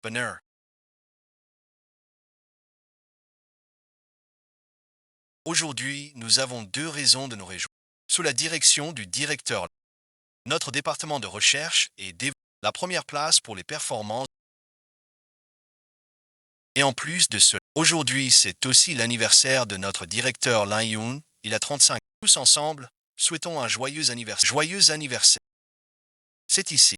Bonheur. Aujourd'hui, nous avons deux raisons de nous réjouir. Sous la direction du directeur, notre département de recherche est la première place pour les performances. Et en plus de cela, aujourd'hui, c'est aussi l'anniversaire de notre directeur Lin Yun. Il a 35. Tous ensemble, souhaitons un joyeux anniversaire. Joyeux anniversaire. C'est ici.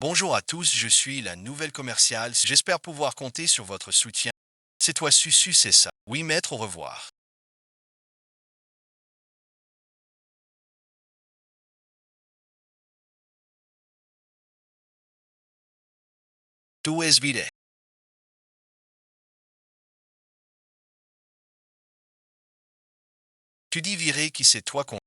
Bonjour à tous, je suis la nouvelle commerciale. J'espère pouvoir compter sur votre soutien. C'est toi, Susu, c'est ça. Oui, maître, au revoir. Tout est vide. Tu dis virer qui c'est toi qu'on...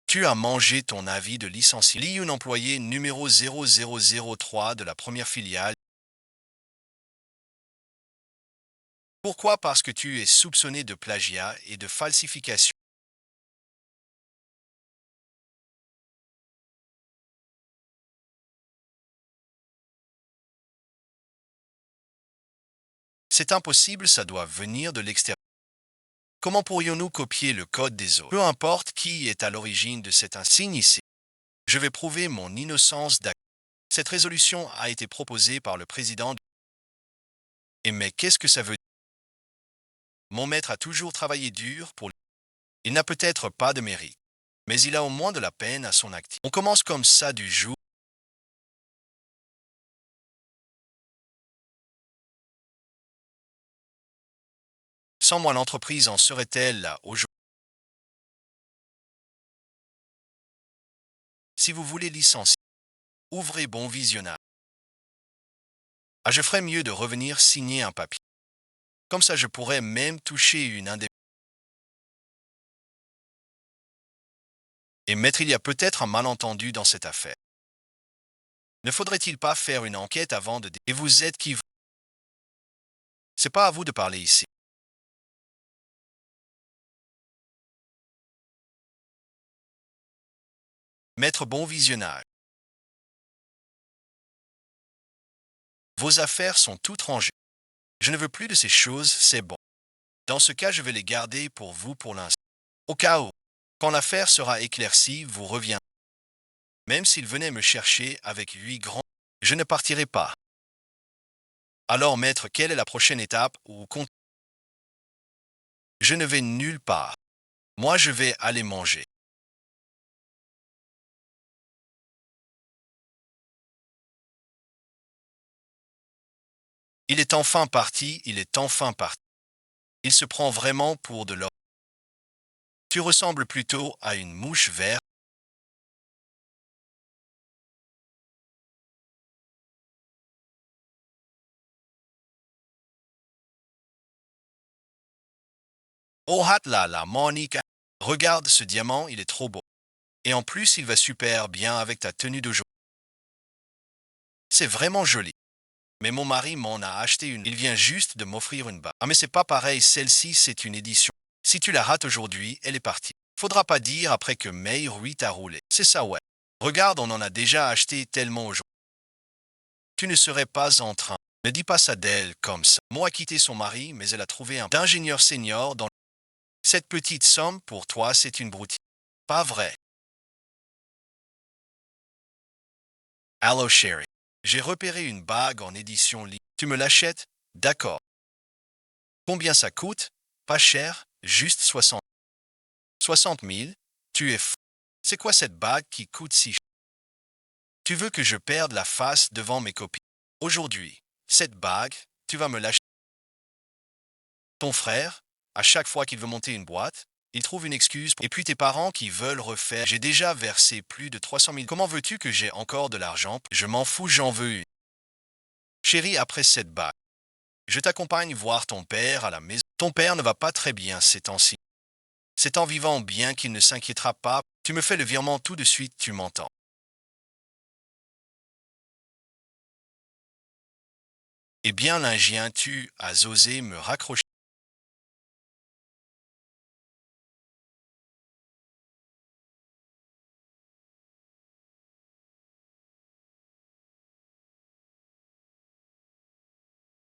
Tu as mangé ton avis de licencié. Li un employé numéro 0003 de la première filiale. Pourquoi? Parce que tu es soupçonné de plagiat et de falsification. C'est impossible, ça doit venir de l'extérieur. Comment pourrions-nous copier le code des autres? Peu importe qui est à l'origine de cet insigne ici. Je vais prouver mon innocence d'acte. Cette résolution a été proposée par le président. Et mais qu'est-ce que ça veut dire? Mon maître a toujours travaillé dur pour... Il n'a peut-être pas de mérite, mais il a au moins de la peine à son actif. On commence comme ça du jour. Sans moi, l'entreprise en serait-elle là aujourd'hui? Si vous voulez licencier, ouvrez bon visionnage. Ah, je ferais mieux de revenir signer un papier. Comme ça, je pourrais même toucher une indemnité. Et maître, il y a peut-être un malentendu dans cette affaire. Ne faudrait-il pas faire une enquête avant de... Et vous êtes qui? C'est pas à vous de parler ici. Maître, bon visionnage. Vos affaires sont toutes rangées. Je ne veux plus de ces choses, c'est bon. Dans ce cas, je vais les garder pour vous pour l'instant. Au cas où, quand l'affaire sera éclaircie, vous reviendrez. Même s'il venait me chercher avec 8 grands, je ne partirai pas. Alors, maître, quelle est la prochaine étape ou compte? Je ne vais nulle part. Moi, je vais aller manger. Il est enfin parti, il est enfin parti. Il se prend vraiment pour de l'or. Tu ressembles plutôt à une mouche verte. Oh hat là là, Monica. Regarde ce diamant, il est trop beau. Et en plus, il va super bien avec ta tenue d'aujourd'hui. C'est vraiment joli. Mais mon mari m'en a acheté une. Il vient juste de m'offrir une bague. Ah mais c'est pas pareil, celle-ci c'est une édition. Si tu la rates aujourd'hui, elle est partie. Faudra pas dire après que May Rui t'a roulé. C'est ça ouais. Regarde, on en a déjà acheté tellement aujourd'hui. Tu ne serais pas en train. Ne dis pas ça d'elle comme ça. Moi a quitté son mari, mais elle a trouvé un ingénieur senior dans... Cette petite somme pour toi, c'est une broutille. Pas vrai. Allo chérie. J'ai repéré une bague en édition libre. Tu me l'achètes? D'accord. Combien ça coûte? Pas cher, juste 60 000. Tu es fou. C'est quoi cette bague qui coûte si cher? Tu veux que je perde la face devant mes copines? Aujourd'hui, cette bague, tu vas me l'acheter. Ton frère, à chaque fois qu'il veut monter une boîte, il trouve une excuse. Et puis tes parents qui veulent refaire. J'ai déjà versé plus de 300 000. Comment veux-tu que j'ai encore de l'argent? Je m'en fous, j'en veux une. Chérie, après cette bague, je t'accompagne voir ton père à la maison. Ton père ne va pas très bien ces temps-ci. C'est en vivant bien qu'il ne s'inquiétera pas. Tu me fais le virement tout de suite, tu m'entends. Eh bien, l'ingien, tu as osé me raccrocher.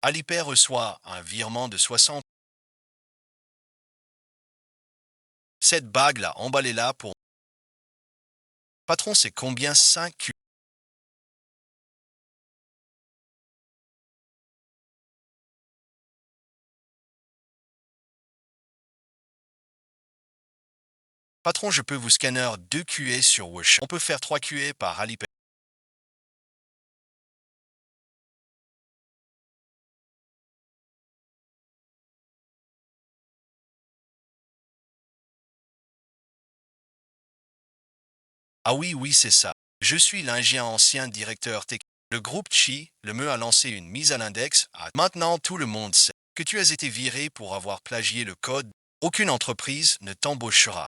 Alipay reçoit un virement de 60. Cette bague-là, emballez-la pour... Patron, c'est combien 5 Q? Patron, je peux vous scanner 2 QA sur Wish. On peut faire 3 QA par Alipay. Ah oui, oui, c'est ça. Je suis l'ingénieur ancien directeur technique. Le groupe Chi, le me a lancé une mise à l'index. Maintenant, tout le monde sait que tu as été viré pour avoir plagié le code. Aucune entreprise ne t'embauchera.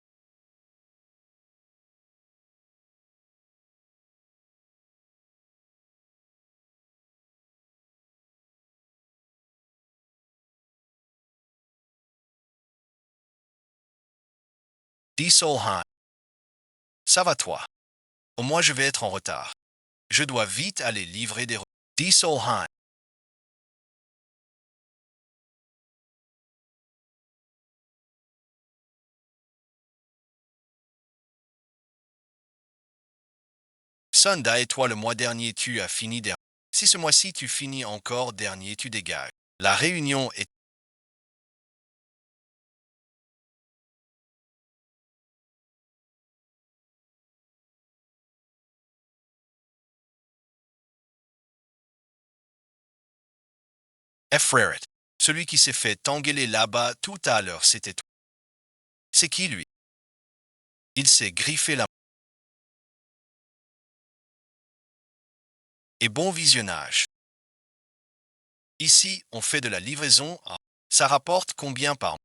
Dieselheim, ça va toi. Au moins, je vais être en retard. Je dois vite aller livrer des... Dieselheim, Sunday, toi le mois dernier tu as fini dernier. Si ce mois-ci tu finis encore dernier, tu dégages. La réunion est... Frère, celui qui s'est fait engueuler là-bas tout à l'heure, c'était toi. C'est qui lui? Il s'est griffé la... Et bon visionnage. Ici, on fait de la livraison à... Ça rapporte combien par mois?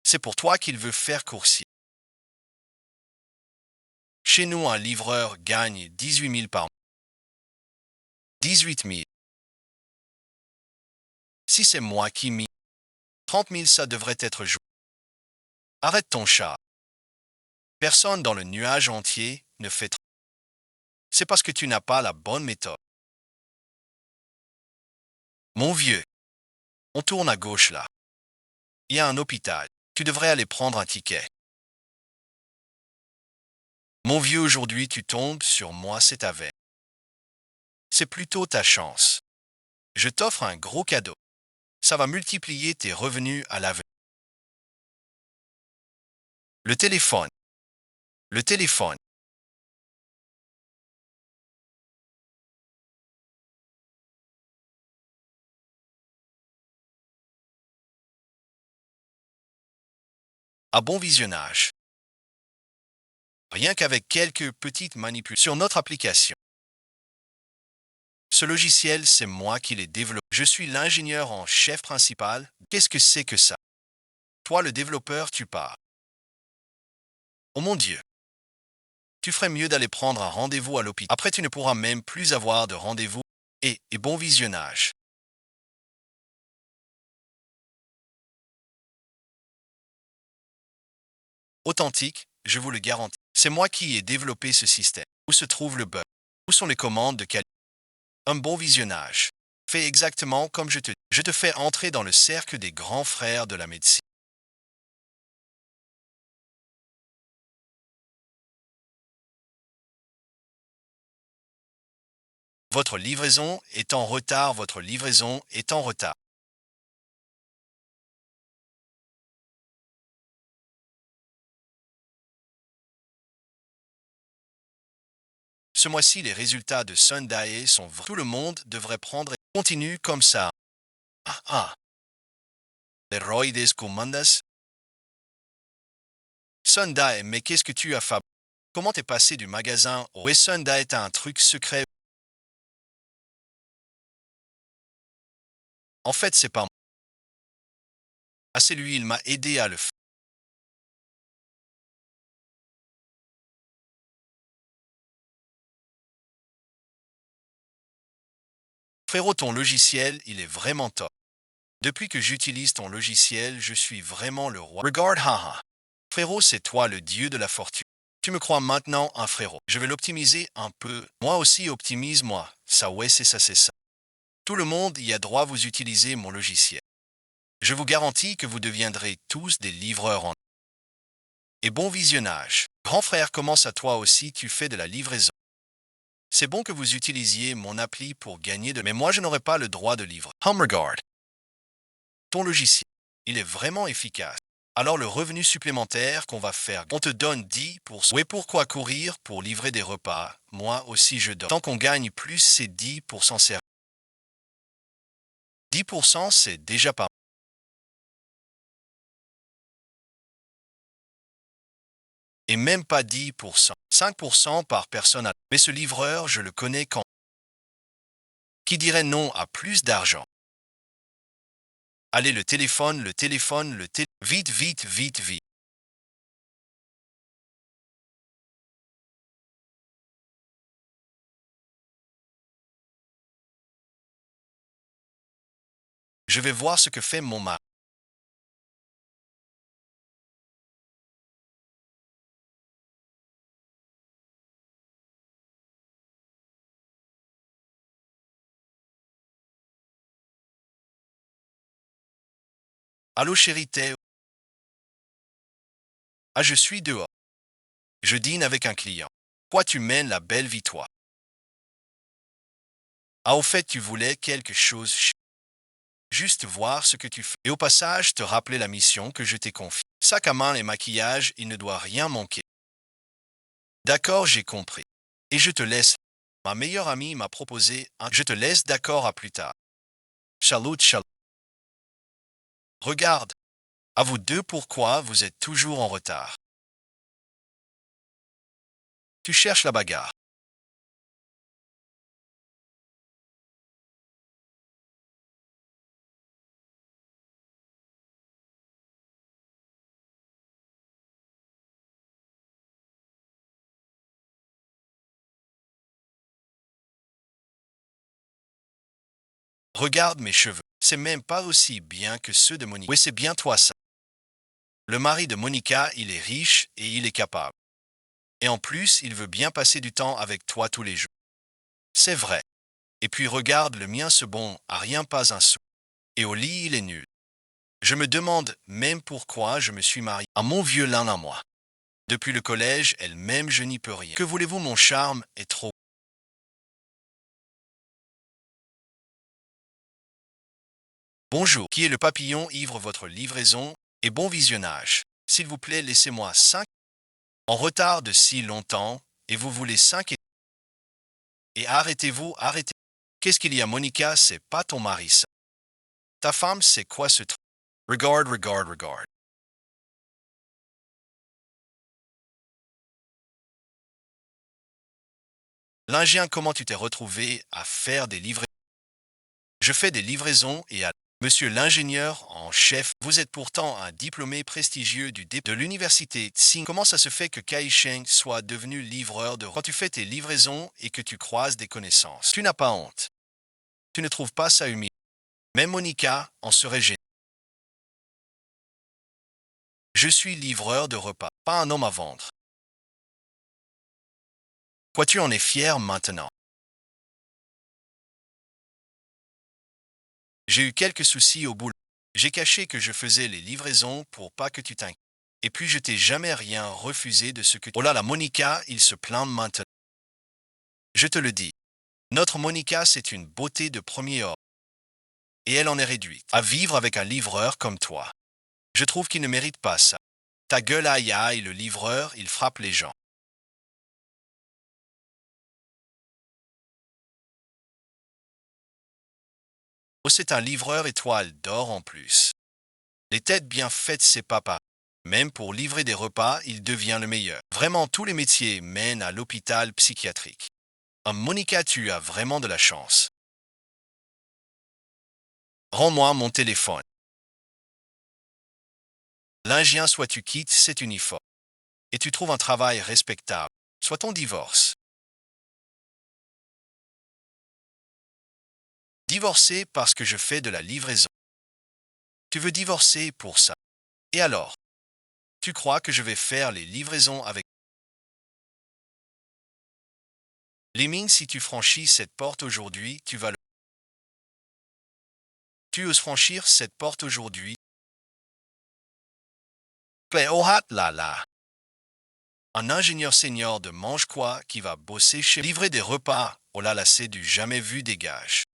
C'est pour toi qu'il veut faire coursier. Chez nous, un livreur gagne 18 000 par mois. 18 000. Si c'est moi qui mis 30 000, ça devrait être joué. Arrête ton chat. Personne dans le nuage entier ne fait... C'est parce que tu n'as pas la bonne méthode. Mon vieux, on tourne à gauche là. Il y a un hôpital. Tu devrais aller prendre un ticket. Mon vieux, aujourd'hui tu tombes sur moi, c'est avec. C'est plutôt ta chance. Je t'offre un gros cadeau. Ça va multiplier tes revenus à l'avenir. Le téléphone. Le téléphone. À bon visionnage. Rien qu'avec quelques petites manipulations sur notre application. Ce logiciel, c'est moi qui l'ai développé. Je suis l'ingénieur en chef principal. Qu'est-ce que c'est que ça? Toi, le développeur, tu pars. Oh mon Dieu. Tu ferais mieux d'aller prendre un rendez-vous à l'hôpital. Après, tu ne pourras même plus avoir de rendez-vous. Et bon visionnage. Authentique, je vous le garantis. C'est moi qui ai développé ce système. Où se trouve le bug? Où sont les commandes de qualité? Un bon visionnage. Fais exactement comme je te dis. Je te fais entrer dans le cercle des grands frères de la médecine. Votre livraison est en retard, votre livraison est en retard. Ce mois-ci, les résultats de Sunday sont vrais. Tout le monde devrait prendre et continue comme ça. Ah, ah. Leroy Comandas. Sunday, mais qu'est-ce que tu as fait? Comment t'es passé du magasin au... Oui, Sunday est un truc secret. En fait, c'est pas moi. Ah, c'est lui, il m'a aidé à le faire. Frérot, ton logiciel, il est vraiment top. Depuis que j'utilise ton logiciel, je suis vraiment le roi. Regarde, haha. Frérot, c'est toi le dieu de la fortune. Tu me crois maintenant un frérot. Je vais l'optimiser un peu. Moi aussi, optimise-moi. Ça, ouais, c'est ça, c'est ça. Tout le monde y a droit, vous utilisez mon logiciel. Je vous garantis que vous deviendrez tous des livreurs en... Et bon visionnage. Grand frère, commence à toi aussi, tu fais de la livraison. C'est bon que vous utilisiez mon appli pour gagner de... Mais moi, je n'aurai pas le droit de livrer. Regarde. Ton logiciel, il est vraiment efficace. Alors le revenu supplémentaire qu'on va faire, on te donne 10%. Oui, pourquoi courir pour livrer des repas? Moi aussi je donne. Tant qu'on gagne plus, c'est 10%. 10%, c'est déjà pas mal. Et même pas 10%. 5% par personne. Mais ce livreur, je le connais quand... Qui dirait non à plus d'argent? Allez, le téléphone, Vite, vite, vite, vite. Je vais voir ce que fait mon mari. Allô chérie, t'es... Ah, je suis dehors. Je dîne avec un client. Toi, tu mènes la belle vie, toi. Ah, au fait, tu voulais quelque chose. Juste voir ce que tu fais. Et au passage, te rappeler la mission que je t'ai confiée. Sac à main et maquillage, il ne doit rien manquer. D'accord, j'ai compris. Et je te laisse. Ma meilleure amie m'a proposé un... Je te laisse, d'accord, à plus tard. Chalut, chalut. Regarde. À vous deux, pourquoi vous êtes toujours en retard? Tu cherches la bagarre. Regarde mes cheveux. C'est même pas aussi bien que ceux de Monica. Oui, c'est bien toi ça. Le mari de Monica, il est riche et il est capable. Et en plus, il veut bien passer du temps avec toi tous les jours. C'est vrai. Et puis regarde le mien, ce bon, a rien pas un sou. Et au lit, il est nul. Je me demande même pourquoi je me suis marié à mon vieux lin à moi. Depuis le collège, elle-même, je n'y peux rien. Que voulez-vous, mon charme est trop... Bonjour, qui est le papillon, ivre votre livraison et bon visionnage. S'il vous plaît, laissez-moi 5 en retard de si longtemps et vous voulez 5 et arrêtez-vous, arrêtez. Qu'est-ce qu'il y a, Monica? C'est pas ton mari, ça. Ta femme, c'est quoi ce truc? Regarde, regarde, regarde. L'ingénieur, comment tu t'es retrouvé à faire des livraisons? Je fais des livraisons et à... Monsieur l'ingénieur en chef, vous êtes pourtant un diplômé prestigieux de l'université Tsing. Comment ça se fait que Kai Sheng soit devenu livreur de... Quand tu fais tes livraisons et que tu croises des connaissances, tu n'as pas honte. Tu ne trouves pas ça humiliant. Même Monica en serait gênée. Je suis livreur de repas, pas un homme à vendre. Quoi, tu en es fier maintenant? J'ai eu quelques soucis au boulot. J'ai caché que je faisais les livraisons pour pas que tu t'inquiètes. Et puis je t'ai jamais rien refusé de ce que... Oh là là, Monica, il se plaint maintenant. Je te le dis. Notre Monica, c'est une beauté de premier ordre. Et elle en est réduite à vivre avec un livreur comme toi. Je trouve qu'il ne mérite pas ça. Ta gueule aïe aïe, le livreur, il frappe les gens. Oh, c'est un livreur étoile d'or en plus. Les têtes bien faites, c'est papa. Même pour livrer des repas, il devient le meilleur. Vraiment, tous les métiers mènent à l'hôpital psychiatrique. Ah, Monica, tu as vraiment de la chance. Rends-moi mon téléphone. L'ingénieur, soit tu quittes cet uniforme et tu trouves un travail respectable, soit on divorce. Divorcer parce que je fais de la livraison. Tu veux divorcer pour ça. Et alors, tu crois que je vais faire les livraisons avec les mines? Si tu franchis cette porte aujourd'hui, tu vas le... Tu oses franchir cette porte aujourd'hui? Clay, oh hat là là. Un ingénieur senior de mange quoi qui va bosser chez livrer des repas. Oh là là, c'est du jamais vu, dégage.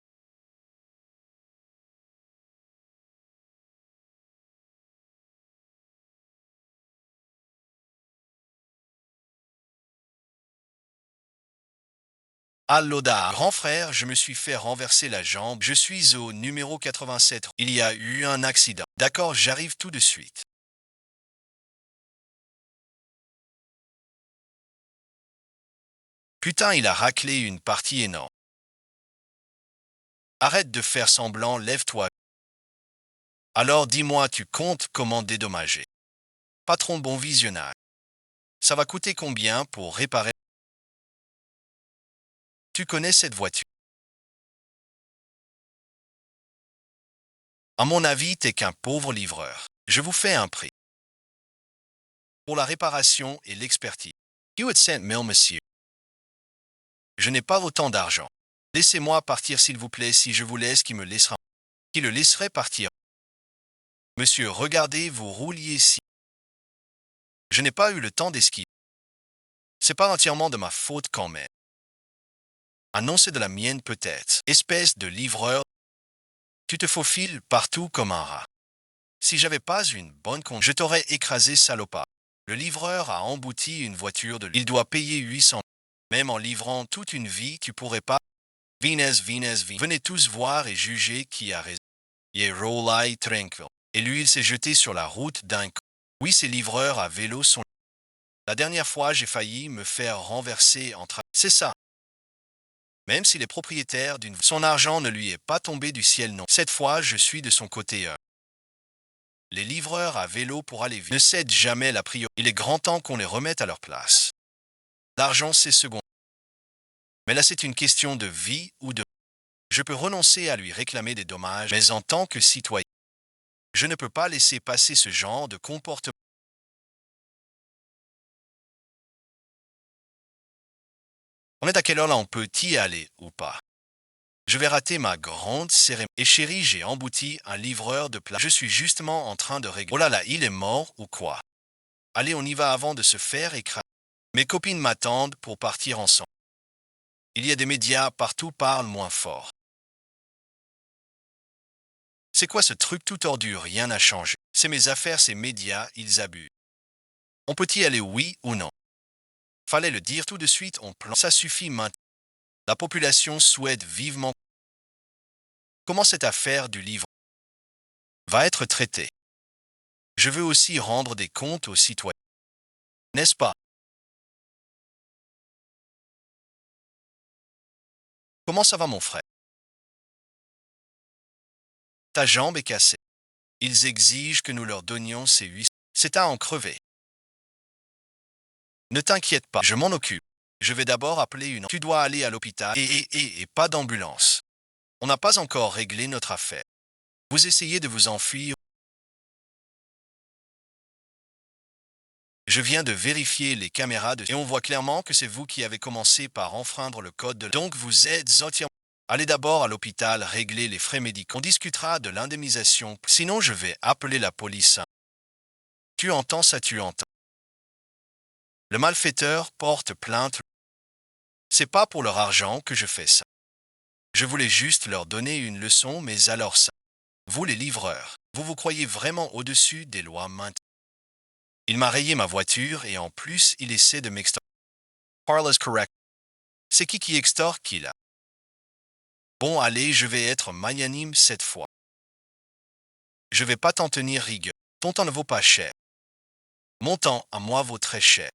Alloda, grand frère, je me suis fait renverser la jambe. Je suis au numéro 87. Il y a eu un accident. D'accord, j'arrive tout de suite. Putain, il a raclé une partie énorme. Arrête de faire semblant, lève-toi. Alors dis-moi, tu comptes comment dédommager? Patron, bon visionnage. Ça va coûter combien pour réparer? Tu connais cette voiture? À mon avis, t'es qu'un pauvre livreur. Je vous fais un prix. Pour la réparation et l'expertise. Hewitt Saint Mill, monsieur. Je n'ai pas autant d'argent. Laissez-moi partir, s'il vous plaît. Si je vous laisse, qui me laissera? Qui le laisserait partir? Monsieur, regardez, vous rouliez ici. Je n'ai pas eu le temps d'esquiver. C'est pas entièrement de ma faute quand même. Ah non, c'est de la mienne peut-être. Espèce de livreur, tu te faufiles partout comme un rat. Si j'avais pas une bonne conduite, je t'aurais écrasé, salopard. Le livreur a embouti une voiture de lui. Il doit payer 800. Même en livrant toute une vie, tu pourrais pas. Venez. Venez tous voir et juger qui a raison. Il est roulé tranquille. Et lui, il s'est jeté sur la route d'un coup. Oui, ces livreurs à vélo sont. La dernière fois, j'ai failli me faire renverser en train. C'est ça. Même s'il est propriétaire d'une. Son argent ne lui est pas tombé du ciel, non. Cette fois, je suis de son côté. Les livreurs à vélo pour aller vite ne cèdent jamais la priorité. Il est grand temps qu'on les remette à leur place. L'argent, c'est second. Mais là, c'est une question de vie ou de. Je peux renoncer à lui réclamer des dommages, mais en tant que citoyen, je ne peux pas laisser passer ce genre de comportement. On est à quelle heure là, on peut y aller ou pas? Je vais rater ma grande cérémonie. Et chérie, j'ai embouti un livreur de plats. Je suis justement en train de régler. Oh là là, il est mort ou quoi? Allez, on y va avant de se faire écraser. Mes copines m'attendent pour partir ensemble. Il y a des médias partout, parlent moins fort. C'est quoi ce truc tout tordu? Rien n'a changé. C'est mes affaires, ces médias, ils abusent. On peut y aller, oui ou non? Fallait le dire tout de suite, on plan. Ça suffit maintenant. La population souhaite vivement. Comment cette affaire du livre va être traitée? Je veux aussi rendre des comptes aux citoyens. N'est-ce pas? Comment ça va, mon frère? Ta jambe est cassée. Ils exigent que nous leur donnions ces 800. C'est à en crever. Ne t'inquiète pas, je m'en occupe. Je vais d'abord appeler une. Tu dois aller à l'hôpital et pas d'ambulance. On n'a pas encore réglé notre affaire. Vous essayez de vous enfuir. Je viens de vérifier les caméras et on voit clairement que c'est vous qui avez commencé par enfreindre le code de. Donc vous êtes entièrement. Allez d'abord à l'hôpital régler les frais médicaux. On discutera de l'indemnisation. Sinon, je vais appeler la police. Tu entends ça, tu entends. Le malfaiteur porte plainte. C'est pas pour leur argent que je fais ça. Je voulais juste leur donner une leçon, mais alors ça. Vous les livreurs, vous vous croyez vraiment au-dessus des lois maintenant. Il m'a rayé ma voiture et en plus, il essaie de m'extorquer. Carla's correct. C'est qui extorque qui là? Bon, allez, je vais être magnanime cette fois. Je vais pas t'en tenir rigueur. Ton temps ne vaut pas cher. Mon temps, à moi, vaut très cher.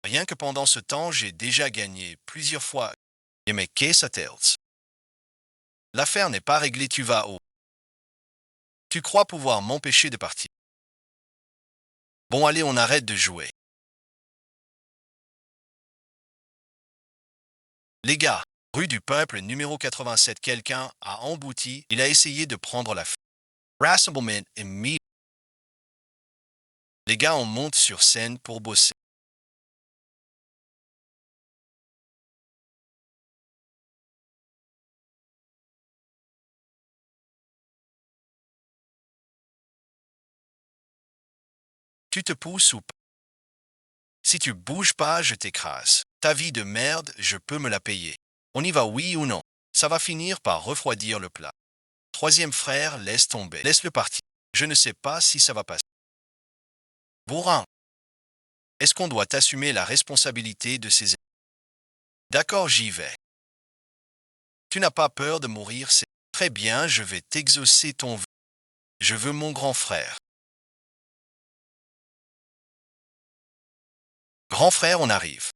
Rien que pendant ce temps, j'ai déjà gagné plusieurs fois. Et mes caisses tails. L'affaire n'est pas réglée, tu vas où? Tu crois pouvoir m'empêcher de partir? Bon, allez, on arrête de jouer. Les gars, rue du Peuple, numéro 87, quelqu'un a embouti. Il a essayé de prendre la fuite. Rassemblement et mis. Les gars, on monte sur scène pour bosser. Tu te pousses ou pas? Si tu bouges pas, je t'écrase. Ta vie de merde, je peux me la payer. On y va, oui ou non? Ça va finir par refroidir le plat. Troisième frère, laisse tomber. Laisse-le partir. Je ne sais pas si ça va passer. Bourrin, est-ce qu'on doit assumer la responsabilité de ses... D'accord, j'y vais. Tu n'as pas peur de mourir, c'est... Très bien, je vais t'exaucer ton vœu. Je veux mon grand frère. Grand frère, on arrive.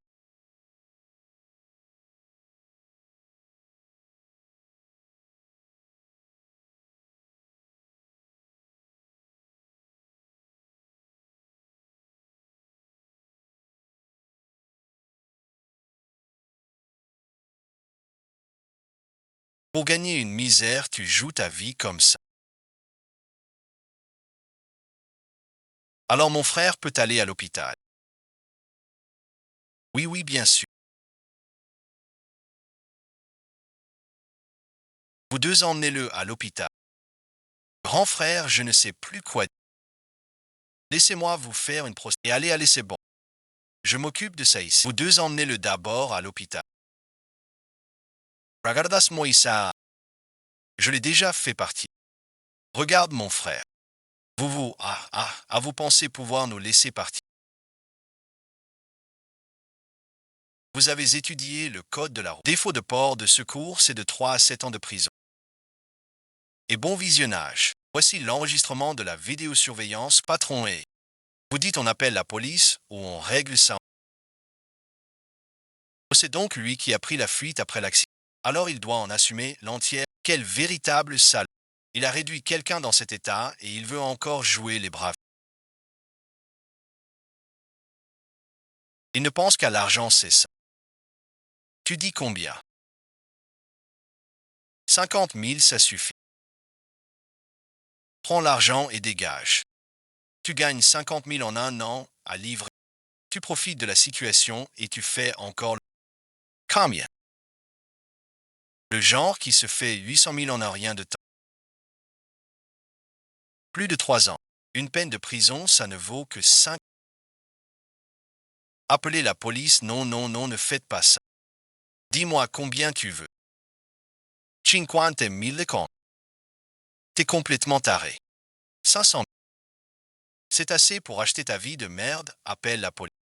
Pour gagner une misère, tu joues ta vie comme ça. Alors mon frère peut aller à l'hôpital. Oui, oui, bien sûr. Vous deux emmenez-le à l'hôpital. Grand frère, je ne sais plus quoi dire. Laissez-moi vous faire une procédure. Et allez, allez, c'est bon. Je m'occupe de ça ici. Vous deux emmenez-le d'abord à l'hôpital. Regardas Moïsa. Je l'ai déjà fait partie. Regarde mon frère. Vous pensez pouvoir nous laisser partir. Vous avez étudié le code de la route. Défaut de port de secours, c'est de 3 à 7 ans de prison. Et bon visionnage. Voici l'enregistrement de la vidéosurveillance patron et. Vous dites on appelle la police ou on règle ça. C'est donc lui qui a pris la fuite après l'accident. Alors il doit en assumer l'entière. Quel véritable salaud. Il a réduit quelqu'un dans cet état et il veut encore jouer les braves. Il ne pense qu'à l'argent, c'est ça. Tu dis combien? 50 000, ça suffit. Prends l'argent et dégage. Tu gagnes 50 000 en un an à livrer. Tu profites de la situation et tu fais encore le... Combien? Le genre qui se fait 800 000 en un rien de temps. Plus de 3 ans. Une peine de prison, ça ne vaut que 5. Appelez la police, non, non, non, ne faites pas ça. Dis-moi combien tu veux. 50 000 con. T'es complètement taré. 500 000. C'est assez pour acheter ta vie de merde, appelle la police.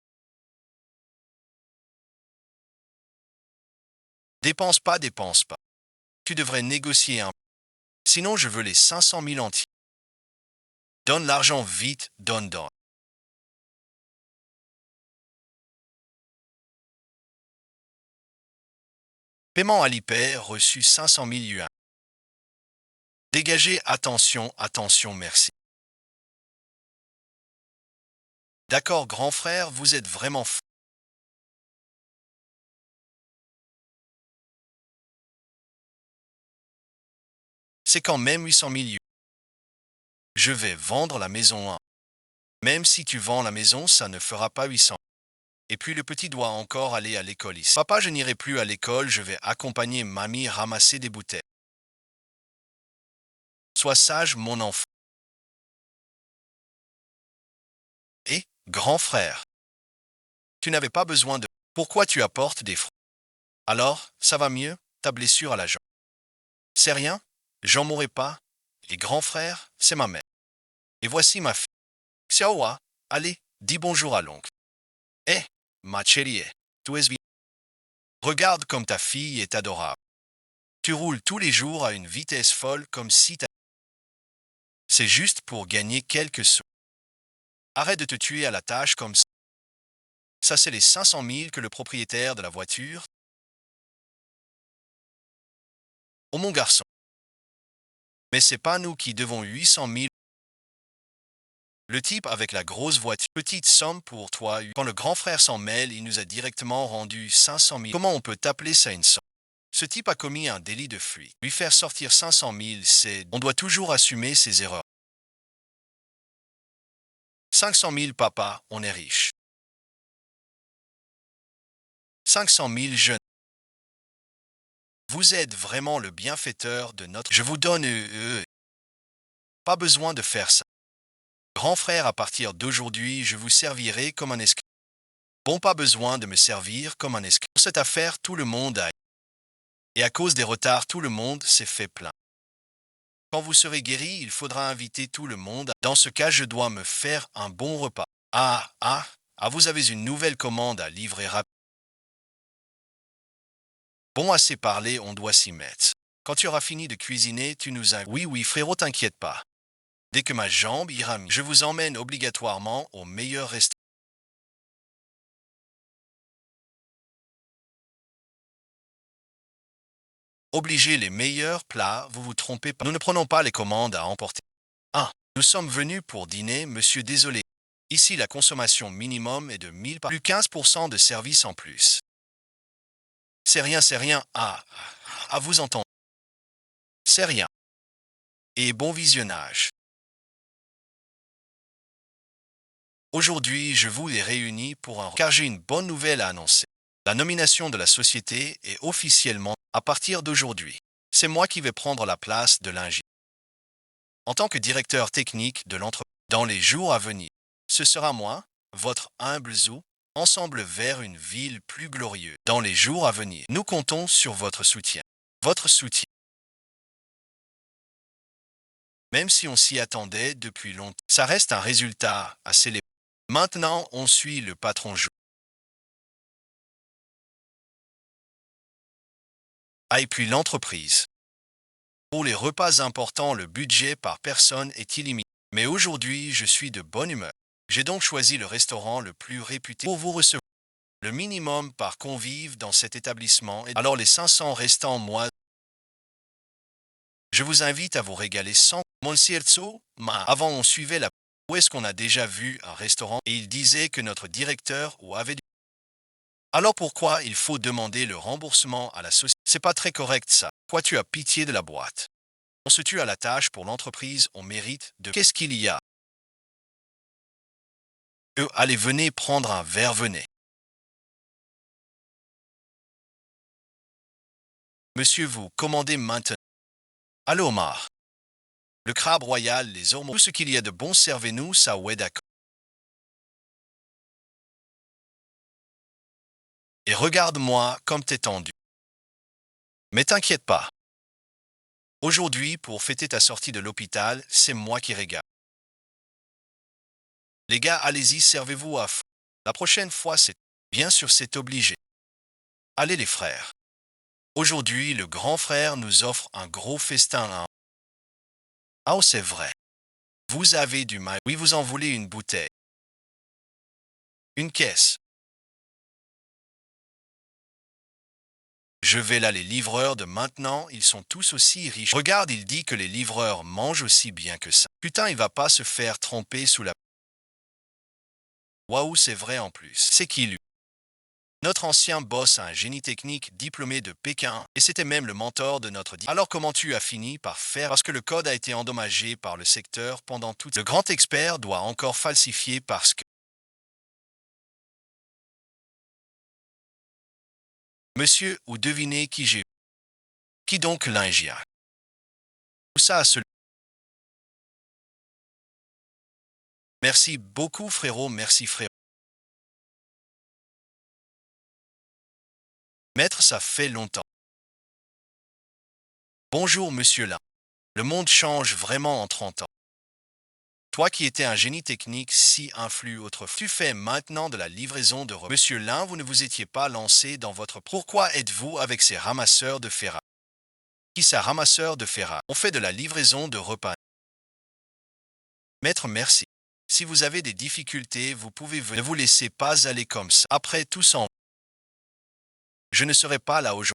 Dépense pas, dépense pas. Tu devrais négocier un... Sinon, je veux les 500 000 entiers. Donne l'argent vite, donne, donne. Paiement à l'IPER, reçu 500 000 yuan. Dégagez, attention, attention, merci. D'accord, grand frère, vous êtes vraiment fou. C'est quand même 800 000 yuan. Je vais vendre la maison 1. Même si tu vends la maison, ça ne fera pas 800. Et puis le petit doit encore aller à l'école ici. Papa, je n'irai plus à l'école, je vais accompagner mamie ramasser des bouteilles. Sois sage, mon enfant. Et, grand frère, tu n'avais pas besoin de... Pourquoi tu apportes des fruits? Alors, ça va mieux, ta blessure à la jambe. C'est rien, j'en mourrai pas. Et grand frère, c'est ma mère. Et voici ma fille. Xiaohua, allez, dis bonjour à l'oncle. Eh, ma chérie, tu es bien. Regarde comme ta fille est adorable. Tu roules tous les jours à une vitesse folle comme si ta... C'est juste pour gagner quelques sous. Arrête de te tuer à la tâche comme ça. Ça, c'est les 500 000 que le propriétaire de la voiture... Oh mon garçon. Mais c'est pas nous qui devons 800 000. Le type avec la grosse voiture, petite somme pour toi. Quand le grand frère s'en mêle, il nous a directement rendu 500 000. Comment on peut appeler ça une somme? Ce type a commis un délit de fuite. Lui faire sortir 500 000, c'est... On doit toujours assumer ses erreurs. 500 000, papa, on est riche. 500 000 jeunes. Vous êtes vraiment le bienfaiteur de notre... Je vous donne... Pas besoin de faire ça. Grand frère, à partir d'aujourd'hui, je vous servirai comme un esclave. Bon, pas besoin de me servir comme un esclave. Pour cette affaire, tout le monde a... Et à cause des retards, tout le monde s'est fait plaindre. Quand vous serez guéri, il faudra inviter tout le monde. Dans ce cas, je dois me faire un bon repas. Vous avez une nouvelle commande à livrer rapidement. Bon, assez parlé, on doit s'y mettre. Quand tu auras fini de cuisiner, tu nous invites. Oui, oui, frérot, t'inquiète pas. Dès que ma jambe ira mieux, je vous emmène obligatoirement au meilleur restaurant. Obligez les meilleurs plats, vous vous trompez pas. Nous ne prenons pas les commandes à emporter. Nous sommes venus pour dîner, monsieur, désolé. Ici, la consommation minimum est de 1000 par plus 15% de service en plus. C'est rien, c'est rien. À vous entendre. C'est rien. Et bon visionnage. Aujourd'hui, je vous ai réunis pour car j'ai une bonne nouvelle à annoncer. La nomination de la société est officiellement à partir d'aujourd'hui. C'est moi qui vais prendre la place de l'ingénieur. En tant que directeur technique de l'entreprise, dans les jours à venir, ce sera moi, votre humble zoo, ensemble vers une ville plus glorieuse. Dans les jours à venir, nous comptons sur votre soutien. Votre soutien. Même si on s'y attendait depuis longtemps, ça reste un résultat à célébrer. Maintenant, on suit le patron Joe. Et puis l'entreprise. Pour les repas importants, le budget par personne est illimité. Mais aujourd'hui, je suis de bonne humeur. J'ai donc choisi le restaurant le plus réputé pour vous recevoir. Le minimum par convive dans cet établissement est alors les 500 restants mois. Je vous invite à vous régaler sans Monsierzo, ma. Avant, on suivait la... Où est-ce qu'on a déjà vu un restaurant et il disait que notre directeur ou avait... Alors pourquoi il faut demander le remboursement à la société? C'est pas très correct ça. Pourquoi tu as pitié de la boîte? On se tue à la tâche pour l'entreprise, on mérite de... Qu'est-ce qu'il y a? Allez, venez prendre un verre, venez. Monsieur, vous commandez maintenant. Allô, Omar. Le crabe royal, les ormeaux, tout ce qu'il y a de bon, servez-nous, ça, ouais, d'accord. Et regarde-moi comme t'es tendu. Mais t'inquiète pas. Aujourd'hui, pour fêter ta sortie de l'hôpital, c'est moi qui régale. Les gars, allez-y, servez-vous à fond. La prochaine fois, c'est... Bien sûr, c'est obligé. Allez, les frères. Aujourd'hui, le grand frère nous offre un gros festin. Oh, c'est vrai. Vous avez du mal. Oui, vous en voulez une bouteille. Une caisse. Je vais là, les livreurs de maintenant, ils sont tous aussi riches. Regarde, il dit que les livreurs mangent aussi bien que ça. Putain, il va pas se faire tromper sous la... Waouh, c'est vrai en plus. C'est qui lui? Notre ancien boss, un génie technique diplômé de Pékin, et c'était même le mentor de notre... Alors comment tu as fini par faire? Parce que le code a été endommagé par le secteur pendant tout... Le grand expert doit encore falsifier parce que... Monsieur, ou devinez qui j'ai... Qui donc l'ingénieur? Où ça, ce... Merci beaucoup, frérot, merci, frérot. Maître, ça fait longtemps. Bonjour, monsieur Lin. Le monde change vraiment en 30 ans. Toi qui étais un génie technique si influent autrefois, tu fais maintenant de la livraison de repas. Monsieur Lin, vous ne vous étiez pas lancé dans votre... Pourquoi êtes-vous avec ces ramasseurs de ferraille? Qui ça, ramasseur de ferraille? On fait de la livraison de repas. Maître, merci. Si vous avez des difficultés, vous pouvez venir. Ne vous laissez pas aller comme ça. Après tout s'en... Je ne serai pas là aujourd'hui.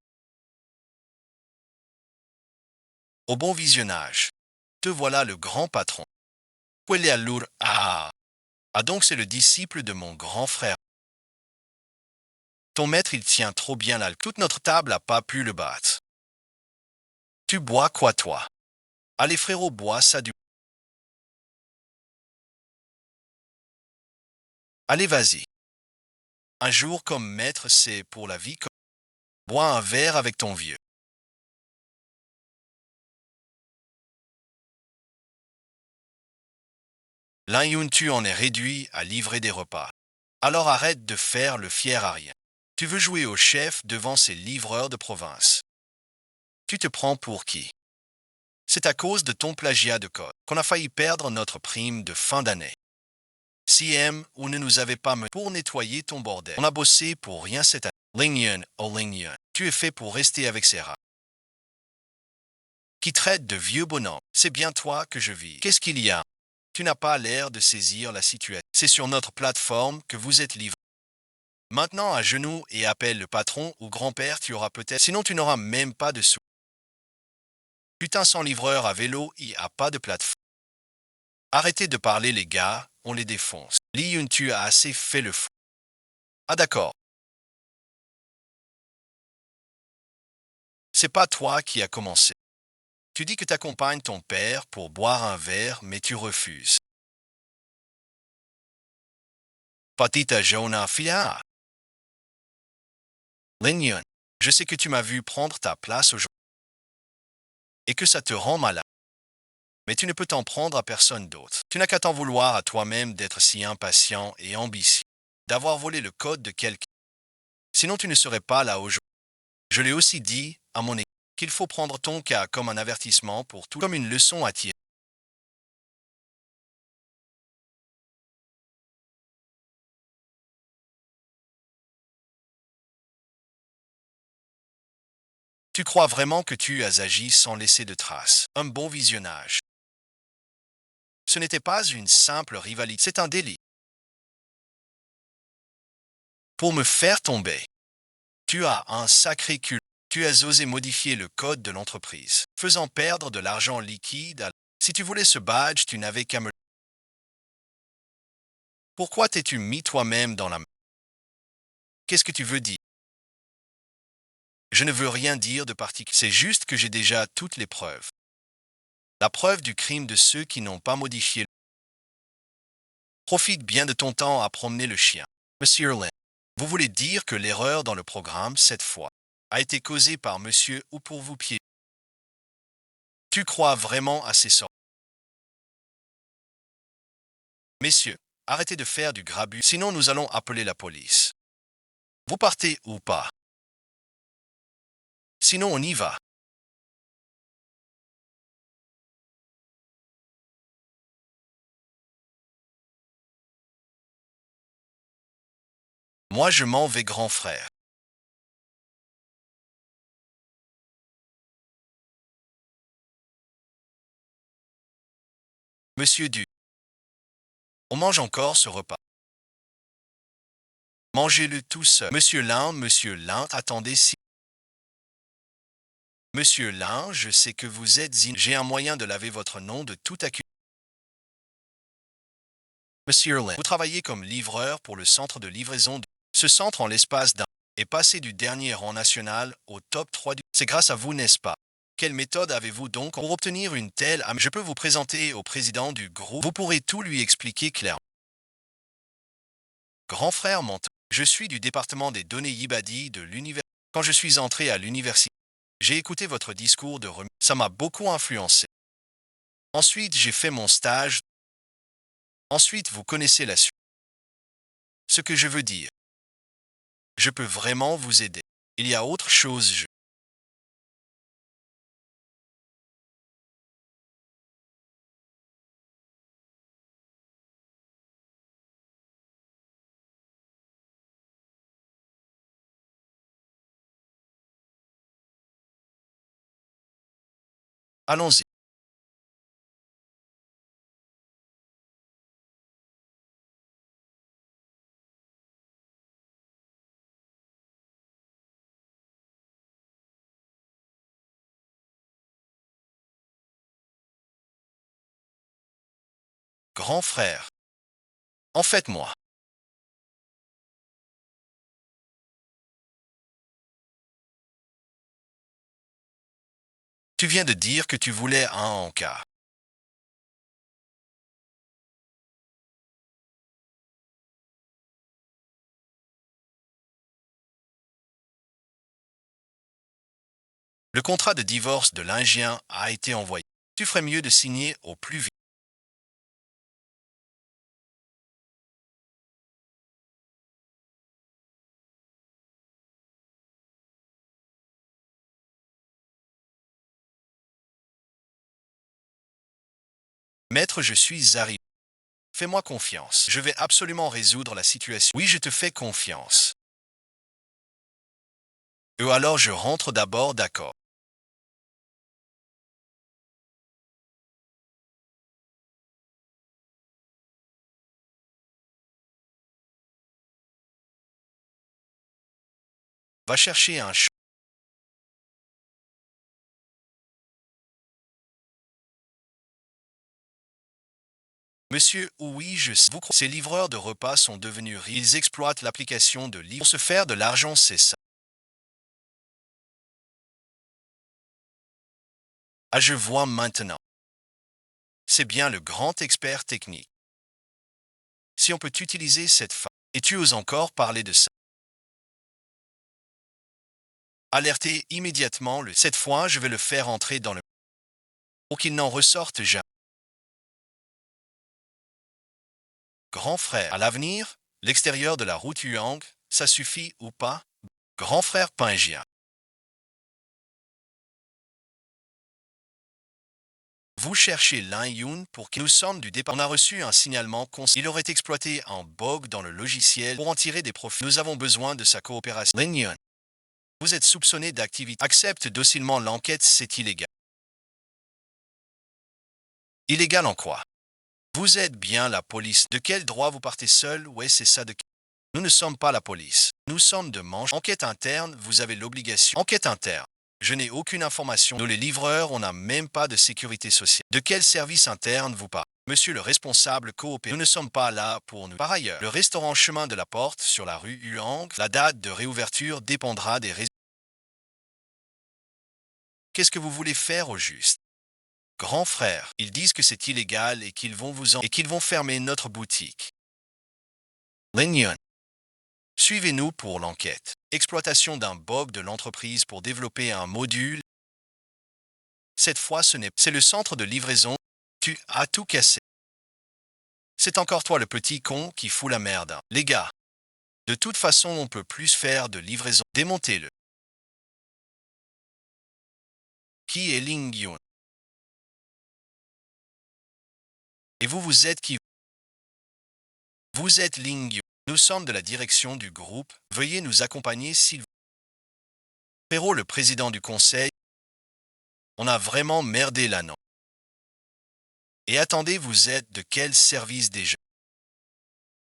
Au bon visionnage. Te voilà le grand patron. Quelle est allure? Donc c'est le disciple de mon grand frère. Ton maître, il tient trop bien l'alcool. Toute notre table n'a pas pu le battre. Tu bois quoi, toi? Allez, frérot, bois ça du... Allez, vas-y. Un jour comme maître, c'est pour la vie comme... Bois un verre avec ton vieux. L'un tu en est réduit à livrer des repas. Alors arrête de faire le fier à rien. Tu veux jouer au chef devant ces livreurs de province. Tu te prends pour qui? C'est à cause de ton plagiat de code qu'on a failli perdre notre prime de fin d'année. Si M ou ne nous avait pas mené pour nettoyer ton bordel, on a bossé pour rien cette année. Lingyan, oh Lingyan, tu es fait pour rester avec ces rats qui traitent de vieux bonhommes. C'est bien toi que je vis. Qu'est-ce qu'il y a? Tu n'as pas l'air de saisir la situation. C'est sur notre plateforme que vous êtes livré. Maintenant à genoux et appelle le patron ou grand-père, tu auras peut-être. Sinon tu n'auras même pas de sous. Putain, sans livreur à vélo, il n'y a pas de plateforme. Arrêtez de parler les gars, on les défonce. Li Yun, tu as assez fait le fou. Ah d'accord. C'est pas toi qui as commencé. Tu dis que t'accompagnes ton père pour boire un verre, mais tu refuses. Patita Jonah Fia. Lignon, je sais que tu m'as vu prendre ta place aujourd'hui et que ça te rend malade. Mais tu ne peux t'en prendre à personne d'autre. Tu n'as qu'à t'en vouloir à toi-même d'être si impatient et ambitieux, d'avoir volé le code de quelqu'un. Sinon tu ne serais pas là aujourd'hui. Je l'ai aussi dit à mon équipe qu'il faut prendre ton cas comme un avertissement pour tout, comme une leçon à tirer. Tu crois vraiment que tu as agi sans laisser de traces. Un bon visionnage. Ce n'était pas une simple rivalité, c'est un délit. Pour me faire tomber, tu as un sacré cul. Tu as osé modifier le code de l'entreprise, faisant perdre de l'argent liquide. Si tu voulais ce badge, tu n'avais qu'à me... Pourquoi t'es-tu mis toi-même dans la... Qu'est-ce que tu veux dire? Je ne veux rien dire de particulier. C'est juste que j'ai déjà toutes les preuves. La preuve du crime de ceux qui n'ont pas modifié. Profite bien de ton temps à promener le chien. Monsieur Lin, vous voulez dire que l'erreur dans le programme, cette fois, a été causée par monsieur ou pour vous piéger? Tu crois vraiment à ces sortes? Messieurs, arrêtez de faire du grabuge, sinon nous allons appeler la police. Vous partez ou pas? Sinon on y va. Moi je m'en vais grand frère. Monsieur Du, on mange encore ce repas. Mangez-le tout seul. Monsieur Lin, attendez si... Monsieur Lin, je sais que vous êtes J'ai un moyen de laver votre nom de tout accusé. Monsieur Lin, vous travaillez comme livreur pour le centre de livraison de... Ce centre, en l'espace d'un, est passé du dernier rang national au top 3 du... C'est grâce à vous, n'est-ce pas? Quelle méthode avez-vous donc pour obtenir une telle... Je peux vous présenter au président du groupe. Vous pourrez tout lui expliquer clairement. Grand frère mentor. Je suis du département des données Yibadi de l'université. Quand je suis entré à l'université, j'ai écouté votre discours de remise. Ça m'a beaucoup influencé. Ensuite, j'ai fait mon stage. Ensuite, vous connaissez la suite. Ce que je veux dire, je peux vraiment vous aider. Il y a autre chose. Allons-y. Grand frère. En fait, moi. Tu viens de dire que tu voulais un en cas. Le contrat de divorce de l'Indien a été envoyé. Tu ferais mieux de signer au plus vite. Maître, je suis arrivé. Fais-moi confiance. Je vais absolument résoudre la situation. Oui, je te fais confiance. Alors je rentre d'abord, d'accord. Va chercher un ch... Monsieur, oui, je sais. Ces livreurs de repas sont devenus riches. Ils exploitent l'application de livres pour se faire de l'argent, c'est ça. Ah, je vois maintenant. C'est bien le grand expert technique. Si on peut utiliser cette femme, et tu oses encore parler de ça. Alertez immédiatement le... Cette fois, je vais le faire entrer dans le... pour qu'il n'en ressorte jamais. Grand frère, à l'avenir, l'extérieur de la route Huang, ça suffit ou pas? Grand frère Pingien. Vous cherchez Lin Yun pour que nous sommes du départ. On a reçu un signalement il aurait exploité un bug dans le logiciel pour en tirer des profits. Nous avons besoin de sa coopération. Lin Yun, vous êtes soupçonné d'activité. Accepte docilement l'enquête, c'est illégal. Illégal en quoi? Vous êtes bien la police. De quel droit vous partez seul? Ouais, c'est ça de... Nous ne sommes pas la police. Nous sommes de manche. Enquête interne, vous avez l'obligation. Enquête interne. Je n'ai aucune information. Nous les livreurs, on n'a même pas de sécurité sociale. De quel service interne vous parlez? Monsieur le responsable coopère. Nous ne sommes pas là pour nous. Par ailleurs, le restaurant Chemin de la Porte sur la rue Huang, la date de réouverture dépendra des résultats. Qu'est-ce que vous voulez faire au juste? Grand frère, ils disent que c'est illégal et qu'ils vont et qu'ils vont fermer notre boutique. Lignon. Suivez-nous pour l'enquête. Exploitation d'un bug de l'entreprise pour développer un module. Cette fois, c'est le centre de livraison. Tu as tout cassé. C'est encore toi le petit con qui fout la merde. Les gars, de toute façon, on peut plus faire de livraison. Démontez-le. Qui est Ling Yun? Et vous, vous êtes qui? Vous êtes Ling Yun. Nous sommes de la direction du groupe. Veuillez nous accompagner s'il vous plaît. Perrault, le président du conseil. On a vraiment merdé là, non? Et attendez, vous êtes de quel service déjà?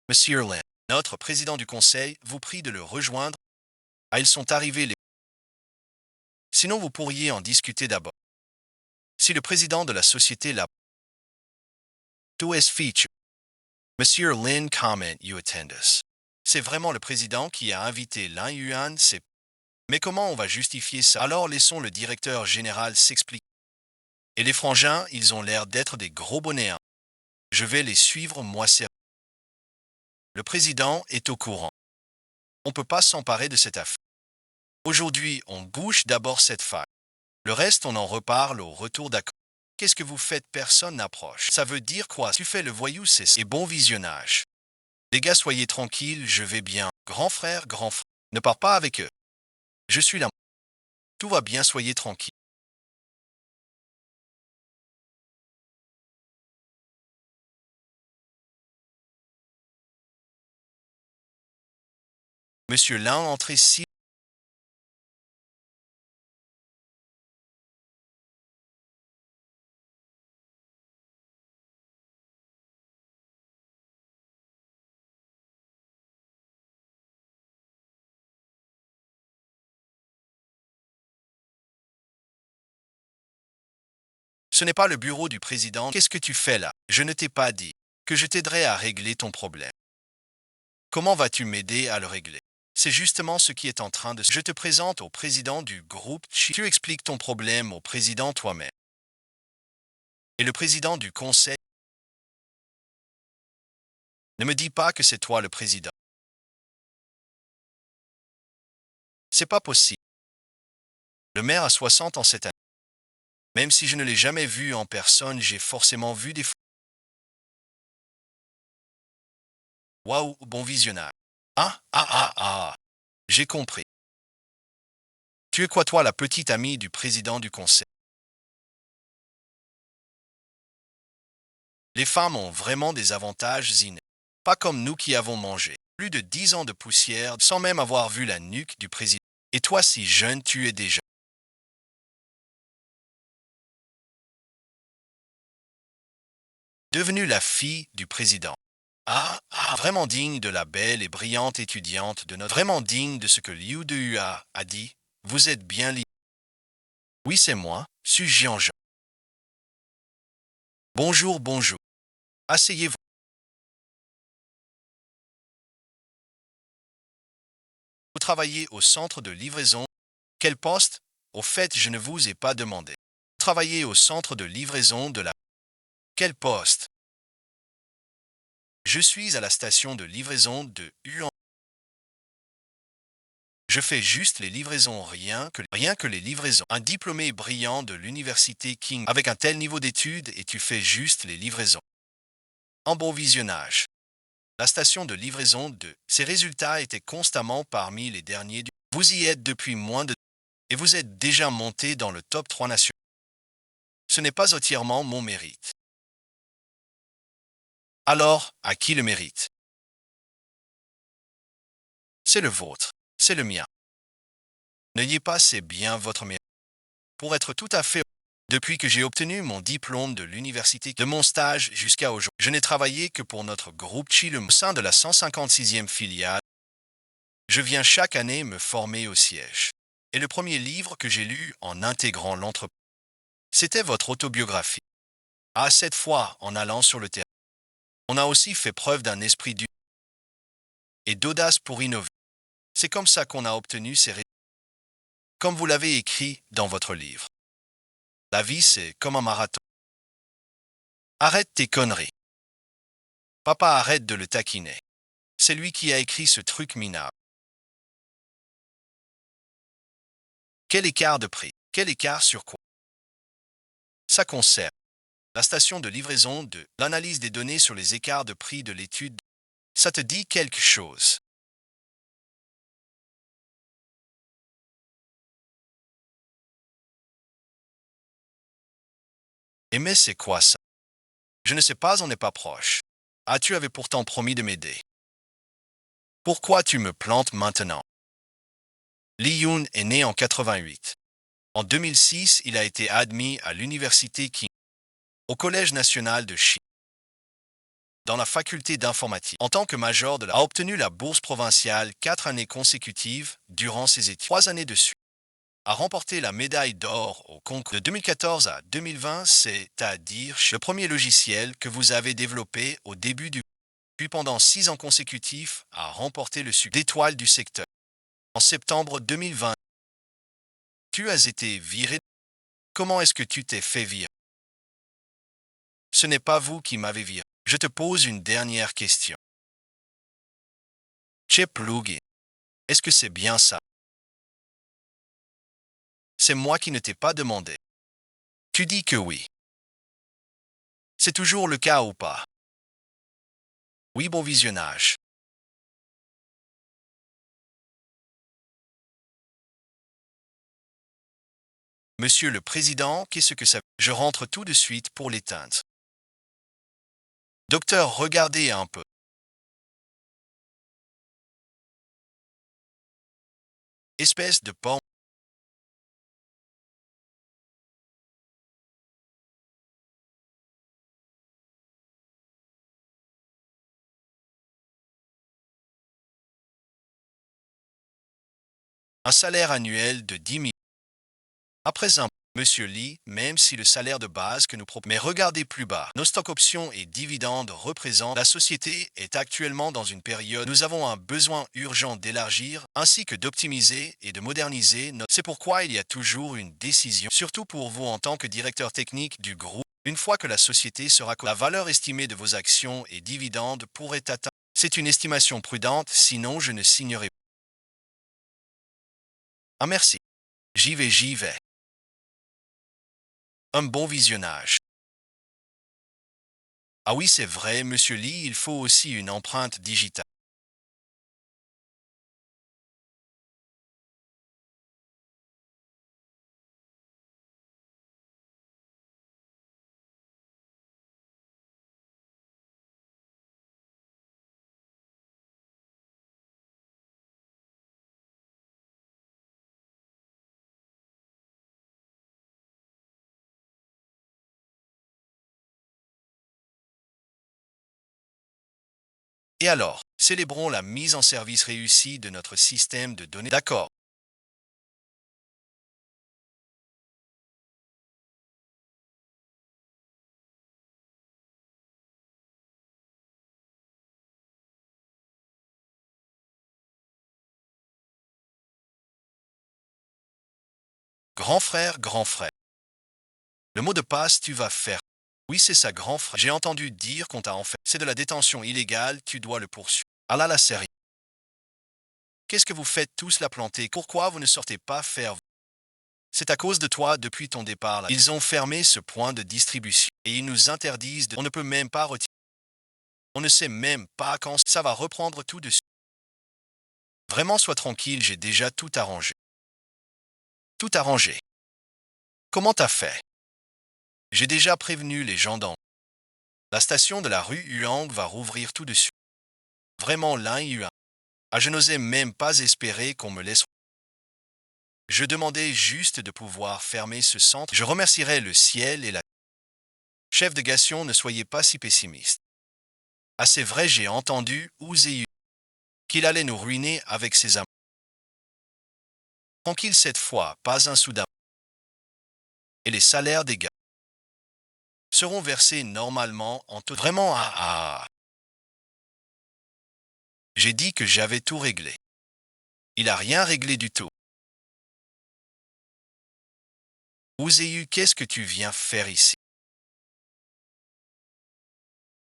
Monsieur Lin, notre président du conseil, vous prie de le rejoindre. Ah, ils sont arrivés les... Sinon, vous pourriez en discuter d'abord. Si le président de la société l'a... To S feature. Monsieur Lin comment you attend us. C'est vraiment le président qui a invité Lin Yuan, c'est... Mais comment on va justifier ça? Alors laissons le directeur général s'expliquer. Et les frangins, ils ont l'air d'être des gros bonnets. Hein. Je vais les suivre, moi c'est... Le président est au courant. On ne peut pas s'emparer de cette affaire. Aujourd'hui, on bouche d'abord cette faille. Le reste, on en reparle au retour d'accord. Qu'est-ce que vous faites? Personne n'approche. Ça veut dire quoi? Tu fais le voyou, c'est ça. Et bon visionnage. Les gars, soyez tranquilles, je vais bien. Grand frère, ne pars pas avec eux. Je suis là. Tout va bien, soyez tranquilles. Monsieur Lin, entrez si... Ce n'est pas le bureau du président. Qu'est-ce que tu fais là? Je ne t'ai pas dit que je t'aiderais à régler ton problème. Comment vas-tu m'aider à le régler? C'est justement ce qui est en train de... Je te présente au président du groupe. Tu expliques ton problème au président toi-même. Et le président du conseil... Ne me dis pas que c'est toi le président. C'est pas possible. Le maire a 60 ans cette année. Même si je ne l'ai jamais vu en personne, j'ai forcément vu des... Waouh, bon visionnage. Ah. J'ai compris. Tu es quoi toi la petite amie du président du conseil? Les femmes ont vraiment des avantages innés. Pas comme nous qui avons mangé plus de 10 ans de poussière sans même avoir vu la nuque du président. Et toi, si jeune, tu es déjà devenue la fille du président. Vraiment digne de la belle et brillante étudiante de notre... Vraiment digne de ce que Liu de Hua a dit. Vous êtes bien libre. Oui, c'est moi, suis Jean-Jean. Bonjour, bonjour. Asseyez-vous. Vous travaillez au centre de livraison. Quel poste? Au fait, je ne vous ai pas demandé. Vous travaillez au centre de livraison de la... Quel poste? Je suis à la station de livraison de Huan. Je fais juste les livraisons, rien que les livraisons. Un diplômé brillant de l'université King avec un tel niveau d'études et tu fais juste les livraisons. En bon visionnage. La station de livraison de ses résultats étaient constamment parmi les derniers du... Vous y êtes depuis moins de... Et vous êtes déjà monté dans le top 3 nations. Ce n'est pas entièrement mon mérite. Alors, à qui le mérite? C'est le vôtre. C'est le mien. N'ayez pas c'est bien votre mérite. Pour être tout à fait... Depuis que j'ai obtenu mon diplôme de l'université, de mon stage jusqu'à aujourd'hui, je n'ai travaillé que pour notre groupe Chile au sein de la 156e filiale. Je viens chaque année me former au siège. Et le premier livre que j'ai lu en intégrant l'entreprise, c'était votre autobiographie. Cette fois, en allant sur le terrain, on a aussi fait preuve d'un esprit du et d'audace pour innover. C'est comme ça qu'on a obtenu ces résultats. Comme vous l'avez écrit dans votre livre. La vie, c'est comme un marathon. Arrête tes conneries. Papa, arrête de le taquiner. C'est lui qui a écrit ce truc minable. Quel écart de prix? Quel écart sur quoi? Ça concerne la station de livraison de l'analyse des données sur les écarts de prix de l'étude. Ça te dit quelque chose? Et mais c'est quoi ça? Je ne sais pas, on n'est pas proche. Tu avais pourtant promis de m'aider. Pourquoi tu me plantes maintenant? Li Yun est né en 88. En 2006, il a été admis à l'université King, au Collège national de Chine, dans la faculté d'informatique. En tant que major a obtenu la bourse provinciale 4 années consécutives durant ses études. 3 années dessus. A remporté la médaille d'or au concours de 2014 à 2020, c'est-à-dire le premier logiciel que vous avez développé au début du... Puis pendant 6 ans consécutifs, a remporté le succès d'étoile du secteur. En septembre 2020, tu as été viré. Comment est-ce que tu t'es fait virer? Ce n'est pas vous qui m'avez viré. Je te pose une dernière question. Chip Lugin, est-ce que c'est bien ça? C'est moi qui ne t'ai pas demandé. Tu dis que oui. C'est toujours le cas ou pas? Oui, bon visionnage. Monsieur le Président, qu'est-ce que ça... Je rentre tout de suite pour l'éteindre. Docteur, regardez un peu. Espèce de porc. Un salaire annuel de 10 000. À présent, Monsieur Lee, même si le salaire de base que nous proposons, mais regardez plus bas, nos stocks options et dividendes représentent, la société est actuellement dans une période, nous avons un besoin urgent d'élargir, ainsi que d'optimiser et de moderniser notre... C'est pourquoi il y a toujours une décision, surtout pour vous en tant que directeur technique du groupe, une fois que la société sera... La valeur estimée de vos actions et dividendes pourrait atteindre... C'est une estimation prudente, sinon je ne signerai pas. Merci. J'y vais. Un bon visionnage. Oui, c'est vrai, Monsieur Lee, il faut aussi une empreinte digitale. Et alors, célébrons la mise en service réussie de notre système de données. D'accord. Grand frère, grand frère. Le mot de passe, tu vas faire. Oui, c'est ça, grand frère. J'ai entendu dire qu'on t'a en fait. C'est de la détention illégale, tu dois le poursuivre. Ah là, la série. Qu'est-ce que vous faites tous la planter? Pourquoi vous ne sortez pas faire? C'est à cause de toi depuis ton départ. Là. Ils ont fermé ce point de distribution et ils nous interdisent de... On ne peut même pas retirer. On ne sait même pas quand ça va reprendre tout de suite. Vraiment, sois tranquille, j'ai déjà tout arrangé. Tout arrangé. Comment t'as fait? J'ai déjà prévenu les gendarmes. La station de la rue Huang va rouvrir tout de suite. Vraiment, l'un y eut un. Ah, je n'osais même pas espérer qu'on me laisse. Je demandais juste de pouvoir fermer ce centre. Je remercierais le ciel et la... Chef de Gation, ne soyez pas si pessimiste. Ah, c'est vrai, j'ai entendu Ouséu qu'il allait nous ruiner avec ses amours. Tranquille cette fois, pas un sou d'amende. Et les salaires des gars seront versés normalement en tout. Vraiment, j'ai dit que j'avais tout réglé. Il a rien réglé du tout. Ouséu, qu'est-ce que tu viens faire ici?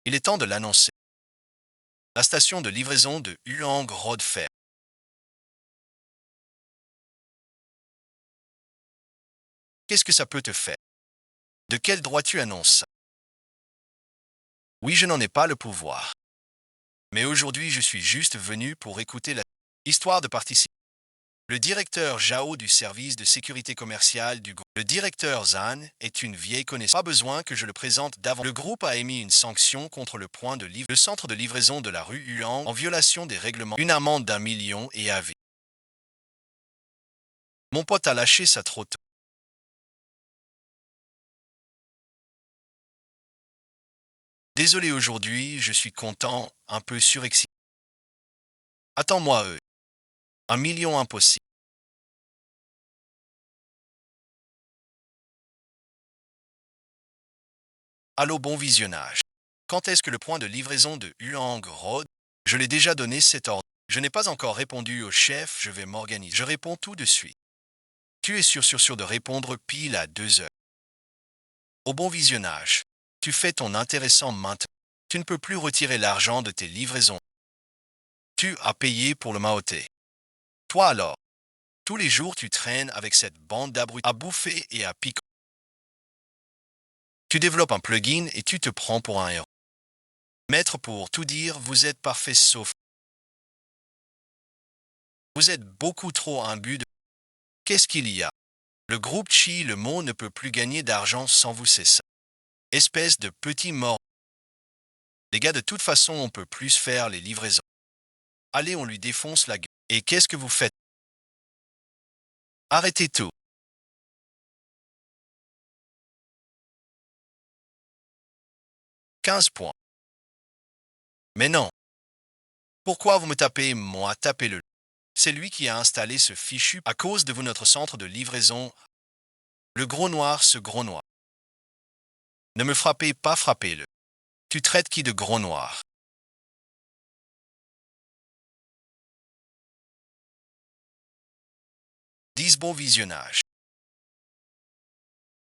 Il est temps de l'annoncer. La station de livraison de Huang Road Fair. Qu'est-ce que ça peut te faire? De quel droit tu annonces ça? Oui, je n'en ai pas le pouvoir. Mais aujourd'hui, je suis juste venu pour écouter la histoire de participer. Le directeur Zhao du service de sécurité commerciale du groupe. Le directeur Zhan est une vieille connaissance. Pas besoin que je le présente d'avant. Le groupe a émis une sanction contre le point de livre. Le centre de livraison de la rue Huang en violation des règlements. Une amende d'1 million et à vie. Mon pote a lâché ça trop tôt. Désolé aujourd'hui, je suis content, un peu surexcité. Attends-moi, 1 million impossible. Allô, bon visionnage. Quand est-ce que le point de livraison de Huang Road? Je l'ai déjà donné cet ordre. Je n'ai pas encore répondu au chef, je vais m'organiser. Je réponds tout de suite. Tu es sûr de répondre pile à 2 heures. Au bon visionnage. Tu fais ton intéressant maintenant. Tu ne peux plus retirer l'argent de tes livraisons. Tu as payé pour le maoté. Toi alors, tous les jours tu traînes avec cette bande d'abrutis à bouffer et à piquer. Tu développes un plugin et tu te prends pour un héros. Maître, pour tout dire, vous êtes parfait sauf. Vous êtes beaucoup trop imbu de... Qu'est-ce qu'il y a? Le groupe Chi, le mot ne peut plus gagner d'argent sans vous, c'est ça. Espèce de petit mort. Les gars, de toute façon, on peut plus faire les livraisons. Allez, on lui défonce la gueule. Et qu'est-ce que vous faites? Arrêtez tout. 15 points. Mais non. Pourquoi vous me tapez? Moi, tapez-le. C'est lui qui a installé ce fichu à cause de vous, notre centre de livraison. Le gros noir, ce gros noir. Ne me frappez pas, frappez-le. Tu traites qui de gros noir? 10 bon visionnage.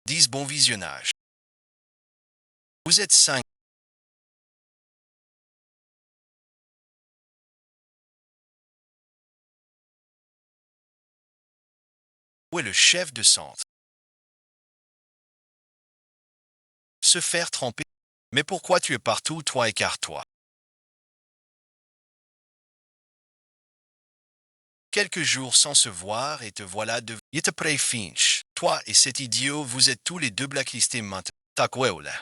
10 bon visionnage. Vous êtes 5. Où est le chef de centre? Se faire tremper. Mais pourquoi tu es partout, toi, écarte-toi? Quelques jours sans se voir et te voilà de... Yetapray Finch. Toi et cet idiot, vous êtes tous les deux blacklistés maintenant. Takweo-là.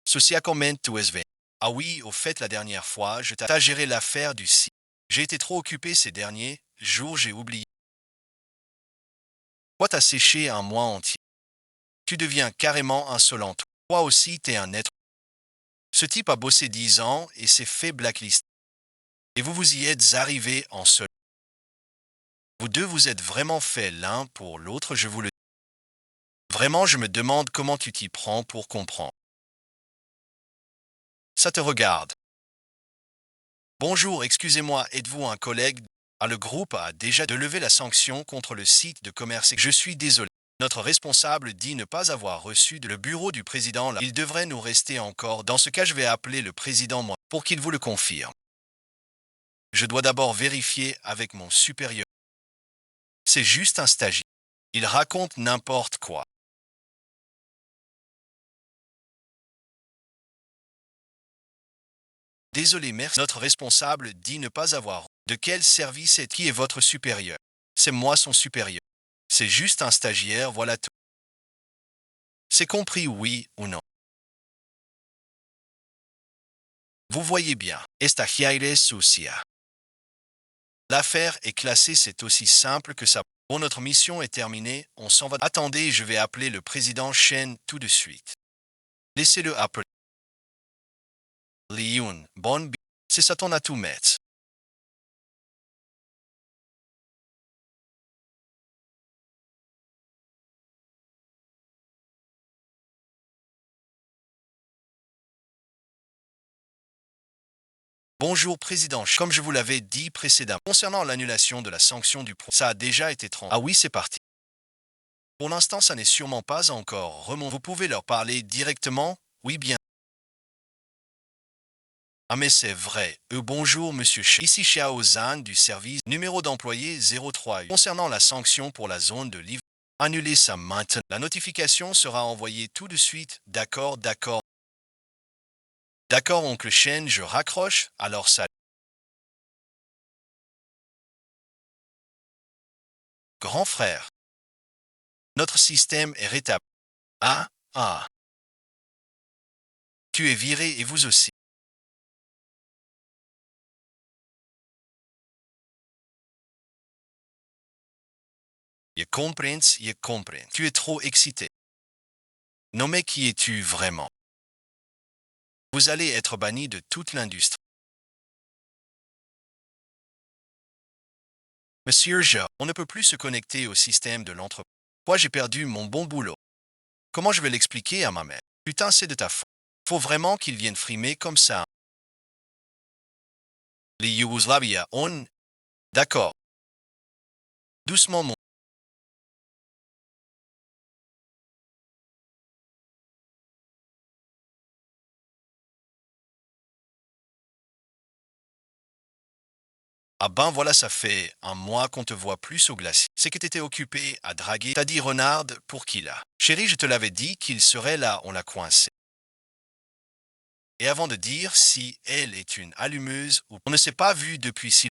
Ceci a comment tu es. Ah oui, au fait, la dernière fois, je t'ai géré l'affaire du site. J'ai été trop occupé ces derniers jours, j'ai oublié. Toi, t'as séché un mois entier. Tu deviens carrément insolent. Toi aussi, t'es un être. Ce type a bossé 10 ans et s'est fait blacklist. Et vous vous y êtes arrivés en seul. Vous deux vous êtes vraiment fait l'un pour l'autre, je vous le dis. Vraiment, je me demande comment tu t'y prends pour comprendre. Ça te regarde. Bonjour, excusez-moi, êtes-vous un collègue? Ah, le groupe a déjà de lever la sanction contre le site de commerce. Je suis désolé. Notre responsable dit ne pas avoir reçu le bureau du président là. Il devrait nous rester encore. Dans ce cas, je vais appeler le président moi pour qu'il vous le confirme. Je dois d'abord vérifier avec mon supérieur. C'est juste un stagiaire. Il raconte n'importe quoi. Désolé, merci. Notre responsable dit ne pas avoir. De quel service est qui est votre supérieur? C'est moi son supérieur. C'est juste un stagiaire, voilà tout. C'est compris, oui ou non? Vous voyez bien. Estagiaires sucia. L'affaire est classée, c'est aussi simple que ça. Bon, notre mission est terminée, on s'en va. Attendez, je vais appeler le président Chen tout de suite. Laissez-le appeler. Liyun, bonne. C'est ça ton atout, maître. Bonjour, président. Comme je vous l'avais dit précédemment, concernant l'annulation de la sanction du pro, ça a déjà été tranché. Ah oui, c'est parti. Pour l'instant, ça n'est sûrement pas encore remonté. Vous pouvez leur parler directement? Oui, bien. Ah mais c'est vrai. Bonjour monsieur Chen. Ici Xiao Zhan du service numéro d'employé 03. Concernant la sanction pour la zone de livre, annulez ça maintenant. La notification sera envoyée tout de suite. D'accord, d'accord. D'accord, oncle Chen, je raccroche. Alors ça. Grand frère. Notre système est rétabli. Ah, ah. Tu es viré et vous aussi. Je comprends, je comprends. Tu es trop excité. Non mais qui es-tu vraiment? Vous allez être banni de toute l'industrie. Monsieur Ja, on ne peut plus se connecter au système de l'entreprise. Moi, j'ai perdu mon bon boulot. Comment je vais l'expliquer à ma mère? Putain, c'est de ta faute. Faut vraiment qu'ils viennent frimer comme ça. Les Yougoslavia, on... D'accord. Doucement, mon... Ah ben voilà, ça fait un mois qu'on te voit plus au glacier. C'est que t'étais occupé à draguer. T'as dit Renard pour qui là? Chérie, je te l'avais dit qu'il serait là, on l'a coincé. Et avant de dire si elle est une allumeuse ou on ne s'est pas vu depuis si...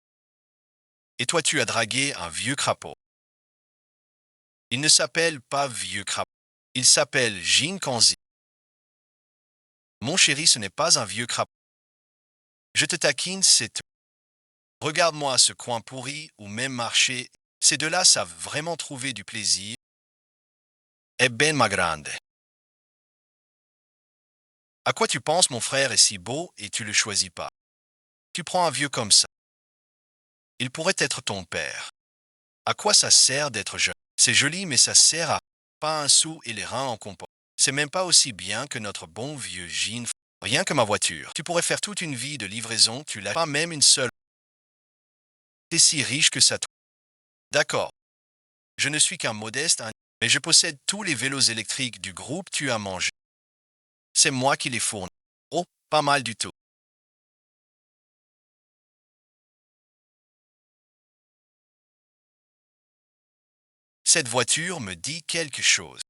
Et toi, tu as dragué un vieux crapaud. Il ne s'appelle pas vieux crapaud. Il s'appelle Jean Kanzi. Mon chéri, ce n'est pas un vieux crapaud. Je te taquine, c'est tout. Regarde-moi ce coin pourri ou même marcher. Ces deux-là savent vraiment trouver du plaisir. Eh ben, ma grande. À quoi tu penses, mon frère est si beau et tu le choisis pas? Tu prends un vieux comme ça. Il pourrait être ton père. À quoi ça sert d'être jeune? C'est joli, mais ça sert à pas un sou et les reins en compote. C'est même pas aussi bien que notre bon vieux Jean. Rien que ma voiture. Tu pourrais faire toute une vie de livraison, tu l'as pas même une seule. T'es si riche que ça. D'accord. Je ne suis qu'un modeste, mais je possède tous les vélos électriques du groupe tu as mangé. C'est moi qui les fournis. Oh, pas mal du tout. Cette voiture me dit quelque chose.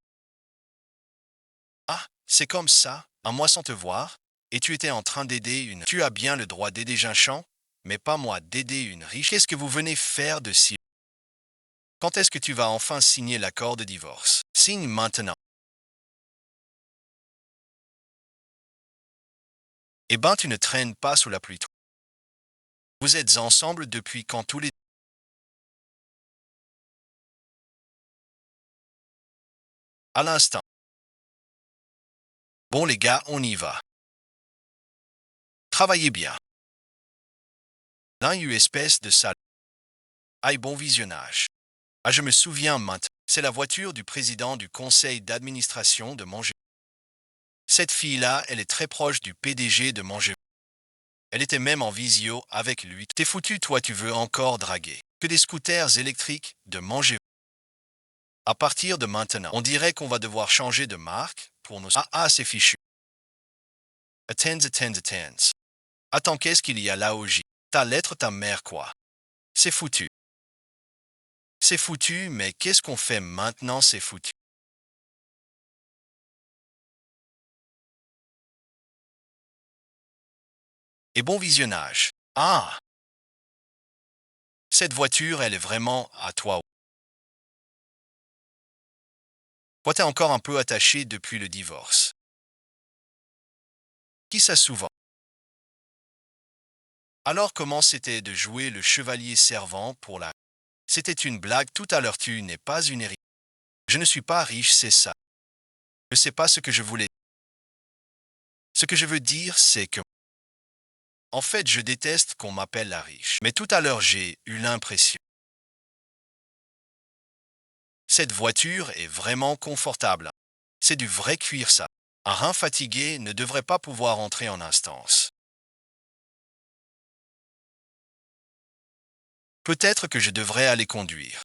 Ah, c'est comme ça, un mois sans te voir, et tu étais en train d'aider une... Tu as bien le droit d'aider Ginchamp, mais pas moi d'aider une riche. Qu'est-ce que vous venez faire de si... Quand est-ce que tu vas enfin signer l'accord de divorce? Signe maintenant. Eh ben, tu ne traînes pas sous la pluie. Vous êtes ensemble depuis quand tous les... À l'instant. Bon les gars, on y va. Travaillez bien. L'un eut espèce de salle. Aïe, bon visionnage. Ah, je me souviens maintenant. C'est la voiture du président du conseil d'administration de Manger. Cette fille-là, elle est très proche du PDG de Manger. Elle était même en visio avec lui. T'es foutu, toi, tu veux encore draguer. Que des scooters électriques de Manger. À partir de maintenant, on dirait qu'on va devoir changer de marque pour nos... c'est fichu. Attends. Attends, qu'est-ce qu'il y a là au J? Ta lettre, ta mère, quoi? C'est foutu. C'est foutu, mais qu'est-ce qu'on fait maintenant, c'est foutu? Et bon visionnage. Ah! Cette voiture, elle est vraiment à toi. Toi, t'es encore un peu attaché depuis le divorce. Qui ça souvent? Alors comment c'était de jouer le chevalier servant pour la... C'était une blague tout à l'heure, tu n'es pas une héritière. Je ne suis pas riche, c'est ça. Je ne sais pas ce que je voulais. Ce que je veux dire, c'est que... En fait, je déteste qu'on m'appelle la riche. Mais tout à l'heure, j'ai eu l'impression. Cette voiture est vraiment confortable. C'est du vrai cuir, ça. Un rein fatigué ne devrait pas pouvoir entrer en instance. Peut-être que je devrais aller conduire.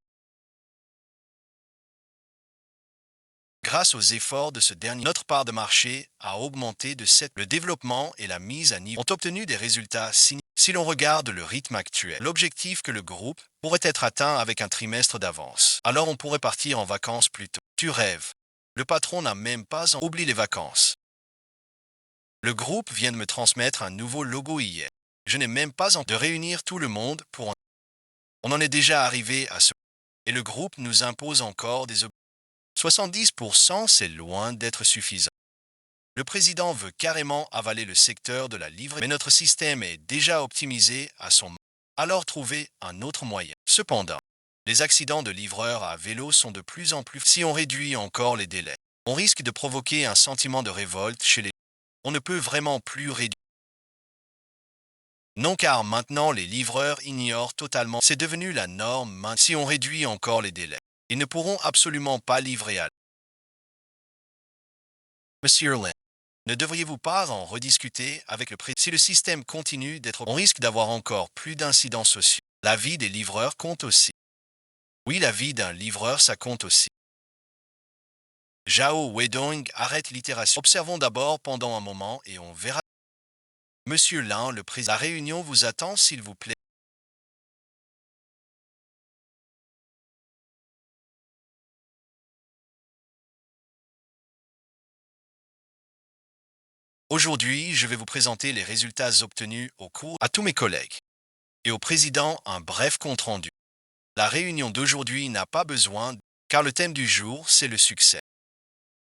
Grâce aux efforts de ce dernier, notre part de marché a augmenté de 7. Le développement et la mise à niveau ont obtenu des résultats significatifs. Si l'on regarde le rythme actuel, l'objectif que le groupe pourrait être atteint avec un trimestre d'avance. Alors on pourrait partir en vacances plus tôt. Tu rêves. Le patron n'a même pas oublié les vacances. Le groupe vient de me transmettre un nouveau logo hier. Je n'ai même pas de réunir tout le monde pour en... On en est déjà arrivé à ce... Et le groupe nous impose encore des... 70%, c'est loin d'être suffisant. Le président veut carrément avaler le secteur de la livraison, mais notre système est déjà optimisé à son... Alors trouver un autre moyen. Cependant, les accidents de livreurs à vélo sont de plus en plus... Si on réduit encore les délais, on risque de provoquer un sentiment de révolte chez les... On ne peut vraiment plus réduire. Non, car maintenant les livreurs ignorent totalement. C'est devenu la norme. Si on réduit encore les délais, ils ne pourront absolument pas livrer à... Monsieur Lin, ne devriez-vous pas en rediscuter avec le président? Si le système continue d'être... On risque d'avoir encore plus d'incidents sociaux. La vie des livreurs compte aussi. Oui, la vie d'un livreur, ça compte aussi. Zhao Weidong arrête l'itération. Observons d'abord pendant un moment et on verra. Monsieur Lin, le président, la réunion vous attend, s'il vous plaît. Aujourd'hui, je vais vous présenter les résultats obtenus au cours à tous mes collègues et au président un bref compte-rendu. La réunion d'aujourd'hui n'a pas besoin, car le thème du jour, c'est le succès.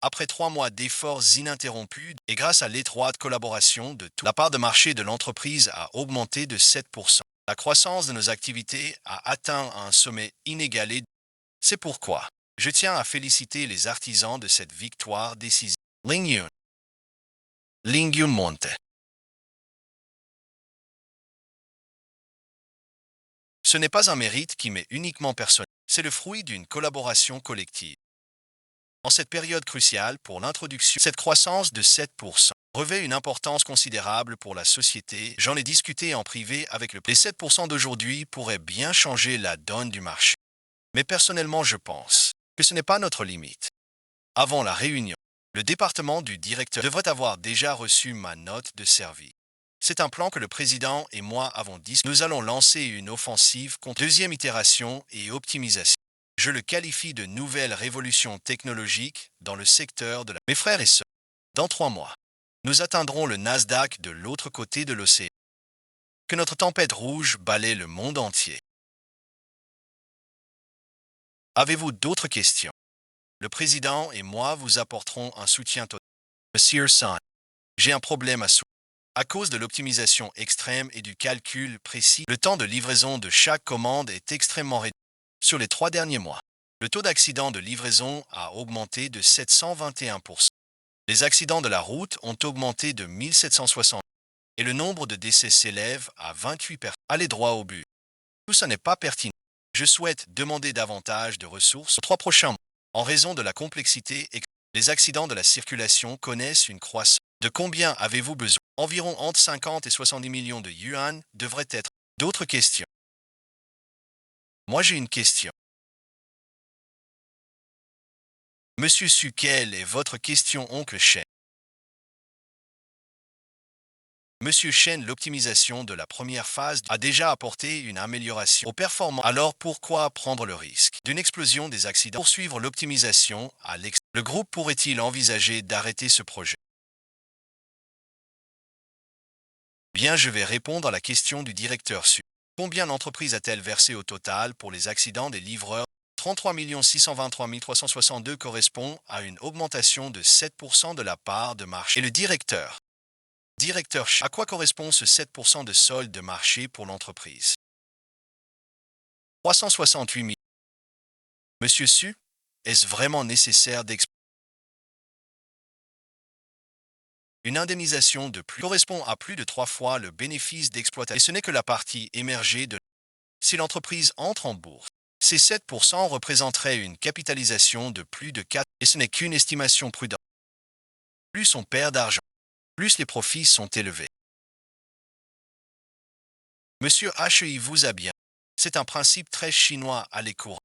Après 3 mois d'efforts ininterrompus et grâce à l'étroite collaboration de tous, la part de marché de l'entreprise a augmenté de 7%. La croissance de nos activités a atteint un sommet inégalé. C'est pourquoi je tiens à féliciter les artisans de cette victoire décisive. Lingyun Monte. Ce n'est pas un mérite qui m'est uniquement personnel, c'est le fruit d'une collaboration collective. En cette période cruciale pour l'introduction, cette croissance de 7% revêt une importance considérable pour la société. J'en ai discuté en privé avec le... Les 7% d'aujourd'hui pourraient bien changer la donne du marché. Mais personnellement, je pense que ce n'est pas notre limite. Avant la réunion, le département du directeur devrait avoir déjà reçu ma note de service. C'est un plan que le président et moi avons dit. Nous allons lancer une offensive contre deuxième itération et optimisation. Je le qualifie de nouvelle révolution technologique dans le secteur de la... Mes frères et sœurs, dans 3 mois, nous atteindrons le Nasdaq de l'autre côté de l'océan. Que notre tempête rouge balaie le monde entier. Avez-vous d'autres questions? Le président et moi vous apporterons un soutien total. Monsieur San, j'ai un problème à soulever. À cause de l'optimisation extrême et du calcul précis, le temps de livraison de chaque commande est extrêmement réduit. Sur les 3 derniers mois, le taux d'accident de livraison a augmenté de 721%. Les accidents de la route ont augmenté de 1760 et le nombre de décès s'élève à 28 personnes. Allez droit au but. Tout ça n'est pas pertinent. Je souhaite demander davantage de ressources aux 3 prochains mois. En raison de la complexité et que les accidents de la circulation connaissent une croissance. De combien avez-vous besoin? Environ entre 50 et 70 millions de yuan devraient être. D'autres questions? Moi j'ai une question. Monsieur Su, quelle est votre question, oncle Shen? Monsieur Shen, l'optimisation de la première phase a déjà apporté une amélioration aux performances. Alors pourquoi prendre le risque d'une explosion des accidents? Poursuivre l'optimisation à l'extrême. Le groupe pourrait-il envisager d'arrêter ce projet? Bien, je vais répondre à la question du directeur Su. Combien l'entreprise a-t-elle versé au total pour les accidents des livreurs? 33 623 362 correspond à une augmentation de 7% de la part de marché. Et le directeur, à quoi correspond ce 7% de solde de marché pour l'entreprise? 368 000. Monsieur Su, est-ce vraiment nécessaire d'expliquer? Une indemnisation de plus correspond à plus de 3 fois le bénéfice d'exploitation. Et ce n'est que la partie émergée de. Si l'entreprise entre en bourse, ces 7% représenteraient une capitalisation de plus de 4. Et ce n'est qu'une estimation prudente. Plus on perd d'argent, plus les profits sont élevés. Monsieur HEI vous a bien. C'est un principe très chinois à l'écourant.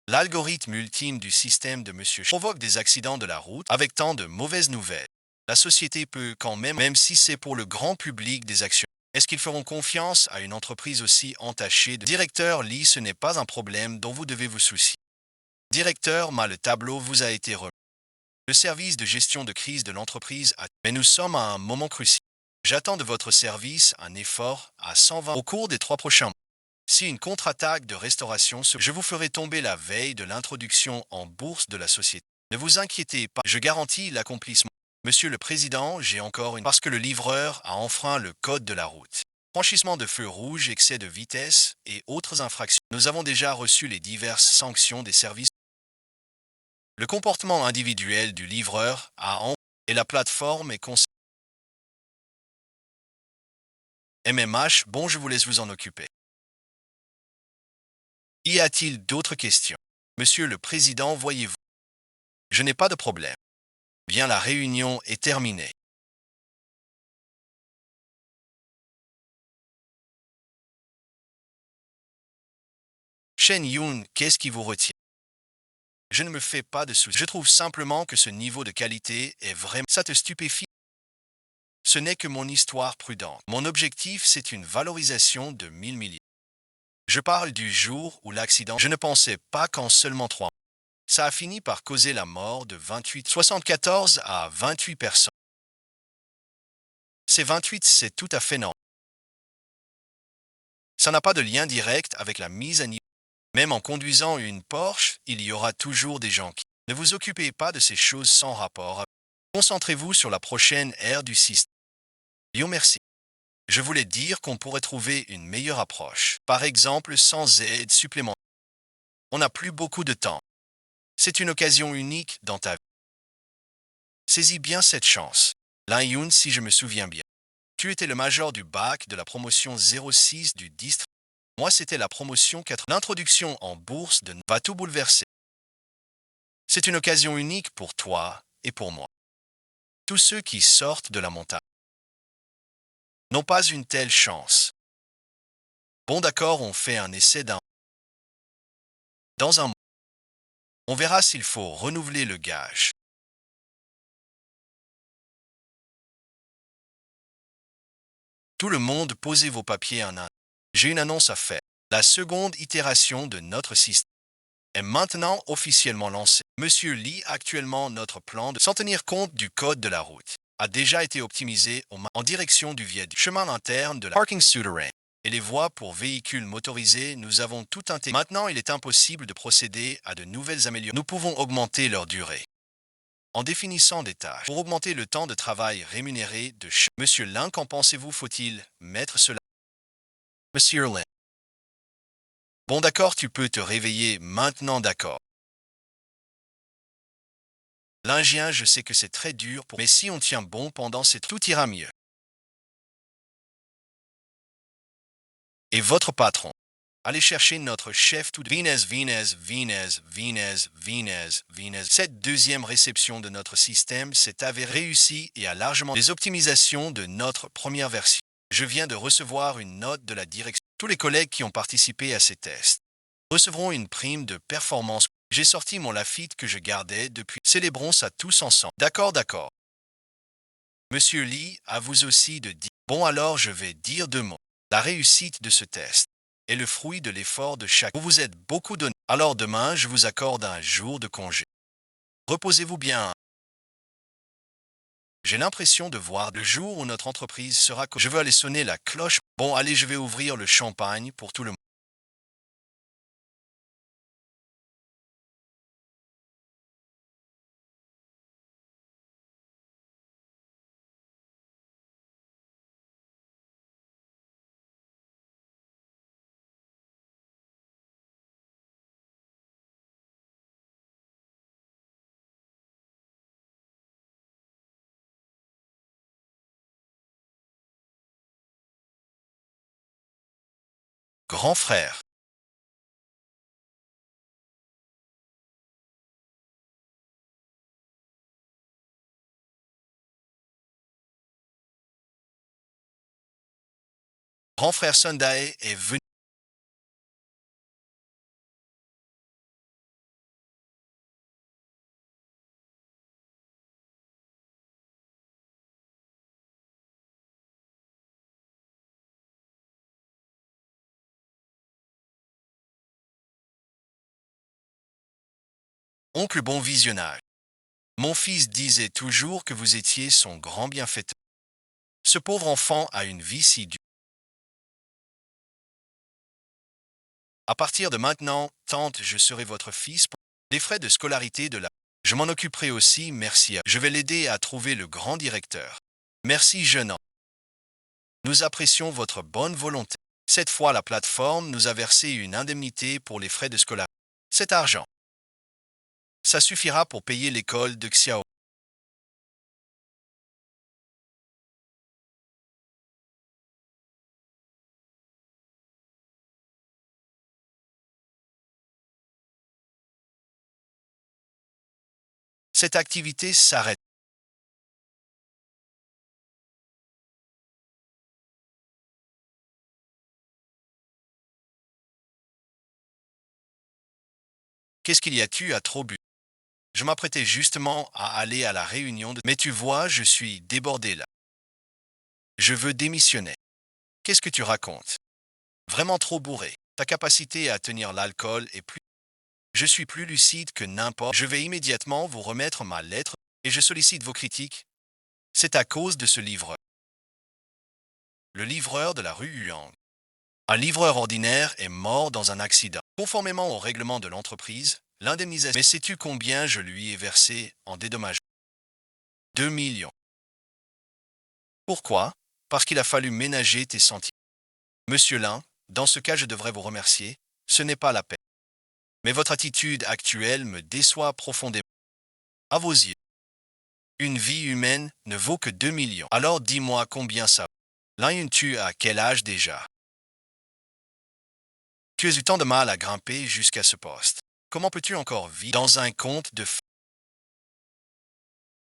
L'algorithme ultime du système de Monsieur provoque des accidents de la route avec tant de mauvaises nouvelles. La société peut quand même si c'est pour le grand public, des actions. Est-ce qu'ils feront confiance à une entreprise aussi entachée de. Directeur Lee, ce n'est pas un problème dont vous devez vous soucier. Directeur Ma, le tableau vous a été remis. Le service de gestion de crise de l'entreprise a. Mais nous sommes à un moment crucial. J'attends de votre service un effort à 120 au cours des 3 prochains mois. Si une contre-attaque de restauration je vous ferai tomber la veille de l'introduction en bourse de la société. Ne vous inquiétez pas, je garantis l'accomplissement. Monsieur le Président, j'ai encore une. Parce que le livreur a enfreint le code de la route. Franchissement de feu rouge, excès de vitesse et autres infractions. Nous avons déjà reçu les diverses sanctions des services. Le comportement individuel du livreur a en. Et la plateforme est MMH, bon, je vous laisse vous en occuper. Y a-t-il d'autres questions? Monsieur le Président, voyez-vous. Je n'ai pas de problème. Bien, la réunion est terminée. Shen Yun, qu'est-ce qui vous retient? Je ne me fais pas de soucis. Je trouve simplement que ce niveau de qualité est vraiment. Ça te stupéfie? Ce n'est que mon histoire prudente. Mon objectif, c'est une valorisation de 1000 millions. Je parle du jour où l'accident. Je ne pensais pas qu'en seulement 3 mois, ça a fini par causer la mort de 74 à 28 personnes. Ces 28, c'est tout à fait normal. Ça n'a pas de lien direct avec la mise à niveau. Même en conduisant une Porsche, il y aura toujours des gens qui. Ne vous occupez pas de ces choses sans rapport. Concentrez-vous sur la prochaine ère du système. Bien, merci. Je voulais dire qu'on pourrait trouver une meilleure approche. Par exemple, sans aide supplémentaire. On n'a plus beaucoup de temps. C'est une occasion unique dans ta vie. Saisis bien cette chance. Lin Yun, si je me souviens bien. Tu étais le major du bac de la promotion 06 du district. Moi, c'était la promotion 4. L'introduction en bourse de va tout bouleverser. C'est une occasion unique pour toi et pour moi. Tous ceux qui sortent de la montagne n'ont pas une telle chance. Bon, d'accord, on fait un essai dans un mois. On verra s'il faut renouveler le gage. Tout le monde, posez vos papiers en un. J'ai une annonce à faire. La seconde itération de notre système est maintenant officiellement lancée. Monsieur Lee, actuellement notre plan sans tenir compte du code de la route a déjà été optimisé en direction du viaduc. Chemin interne de la parking souterrain et les voies pour véhicules motorisés, nous avons tout intégré. Maintenant, il est impossible de procéder à de nouvelles améliorations. Nous pouvons augmenter leur durée en définissant des tâches pour augmenter le temps de travail rémunéré de chaque. Monsieur Lin, qu'en pensez-vous? Faut-il mettre cela? Monsieur Lin. Bon, d'accord, tu peux te réveiller maintenant, d'accord. L'ingénieur, je sais que c'est très dur mais si on tient bon pendant tout ira mieux. Et votre patron. Allez chercher notre chef tout de Vines. Cette deuxième réception de notre système s'est avérée réussie et a largement les optimisations de notre première version. Je viens de recevoir une note de la direction. Tous les collègues qui ont participé à ces tests recevront une prime de performance. J'ai sorti mon Lafitte que je gardais depuis. Célébrons ça tous ensemble. D'accord, d'accord. Monsieur Lee, à vous aussi de dire. Bon alors je vais dire deux mots. La réussite de ce test est le fruit de l'effort de chaque. Vous vous êtes beaucoup donné. Alors demain, je vous accorde un jour de congé. Reposez-vous bien. J'ai l'impression de voir le jour où notre entreprise sera. Je veux aller sonner la cloche. Bon, allez, je vais ouvrir le champagne pour tout le monde. Grand frère. Grand frère Sunday est venu. Oncle bon visionnage. Mon fils disait toujours que vous étiez son grand bienfaiteur. Ce pauvre enfant a une vie si dure. À partir de maintenant, tante, je serai votre fils pour les frais de scolarité de la. Je m'en occuperai aussi, merci. Je vais l'aider à trouver le grand directeur. Merci, jeune homme. Nous apprécions votre bonne volonté. Cette fois, la plateforme nous a versé une indemnité pour les frais de scolarité. Cet argent, ça suffira pour payer l'école de Xiao. Cette activité s'arrête. Qu'est-ce qu'il y a-tu à trop bu? Je m'apprêtais justement à aller à la réunion de. Mais tu vois, je suis débordé là. Je veux démissionner. Qu'est-ce que tu racontes? Vraiment trop bourré. Ta capacité à tenir l'alcool est plus. Je suis plus lucide que n'importe. Je vais immédiatement vous remettre ma lettre et je sollicite vos critiques. C'est à cause de ce livreur. Le livreur de la rue Huang. Un livreur ordinaire est mort dans un accident. Conformément au règlement de l'entreprise, l'indemnisation. Mais sais-tu combien je lui ai versé en dédommagement? 2 millions. Pourquoi? Parce qu'il a fallu ménager tes sentiments. Monsieur Lin, dans ce cas je devrais vous remercier. Ce n'est pas la peine. Mais votre attitude actuelle me déçoit profondément. À vos yeux, une vie humaine ne vaut que 2 millions. Alors dis-moi combien ça vaut. Lin tu à quel âge déjà? Tu as eu tant de mal à grimper jusqu'à ce poste. Comment peux-tu encore vivre dans un conte de fées?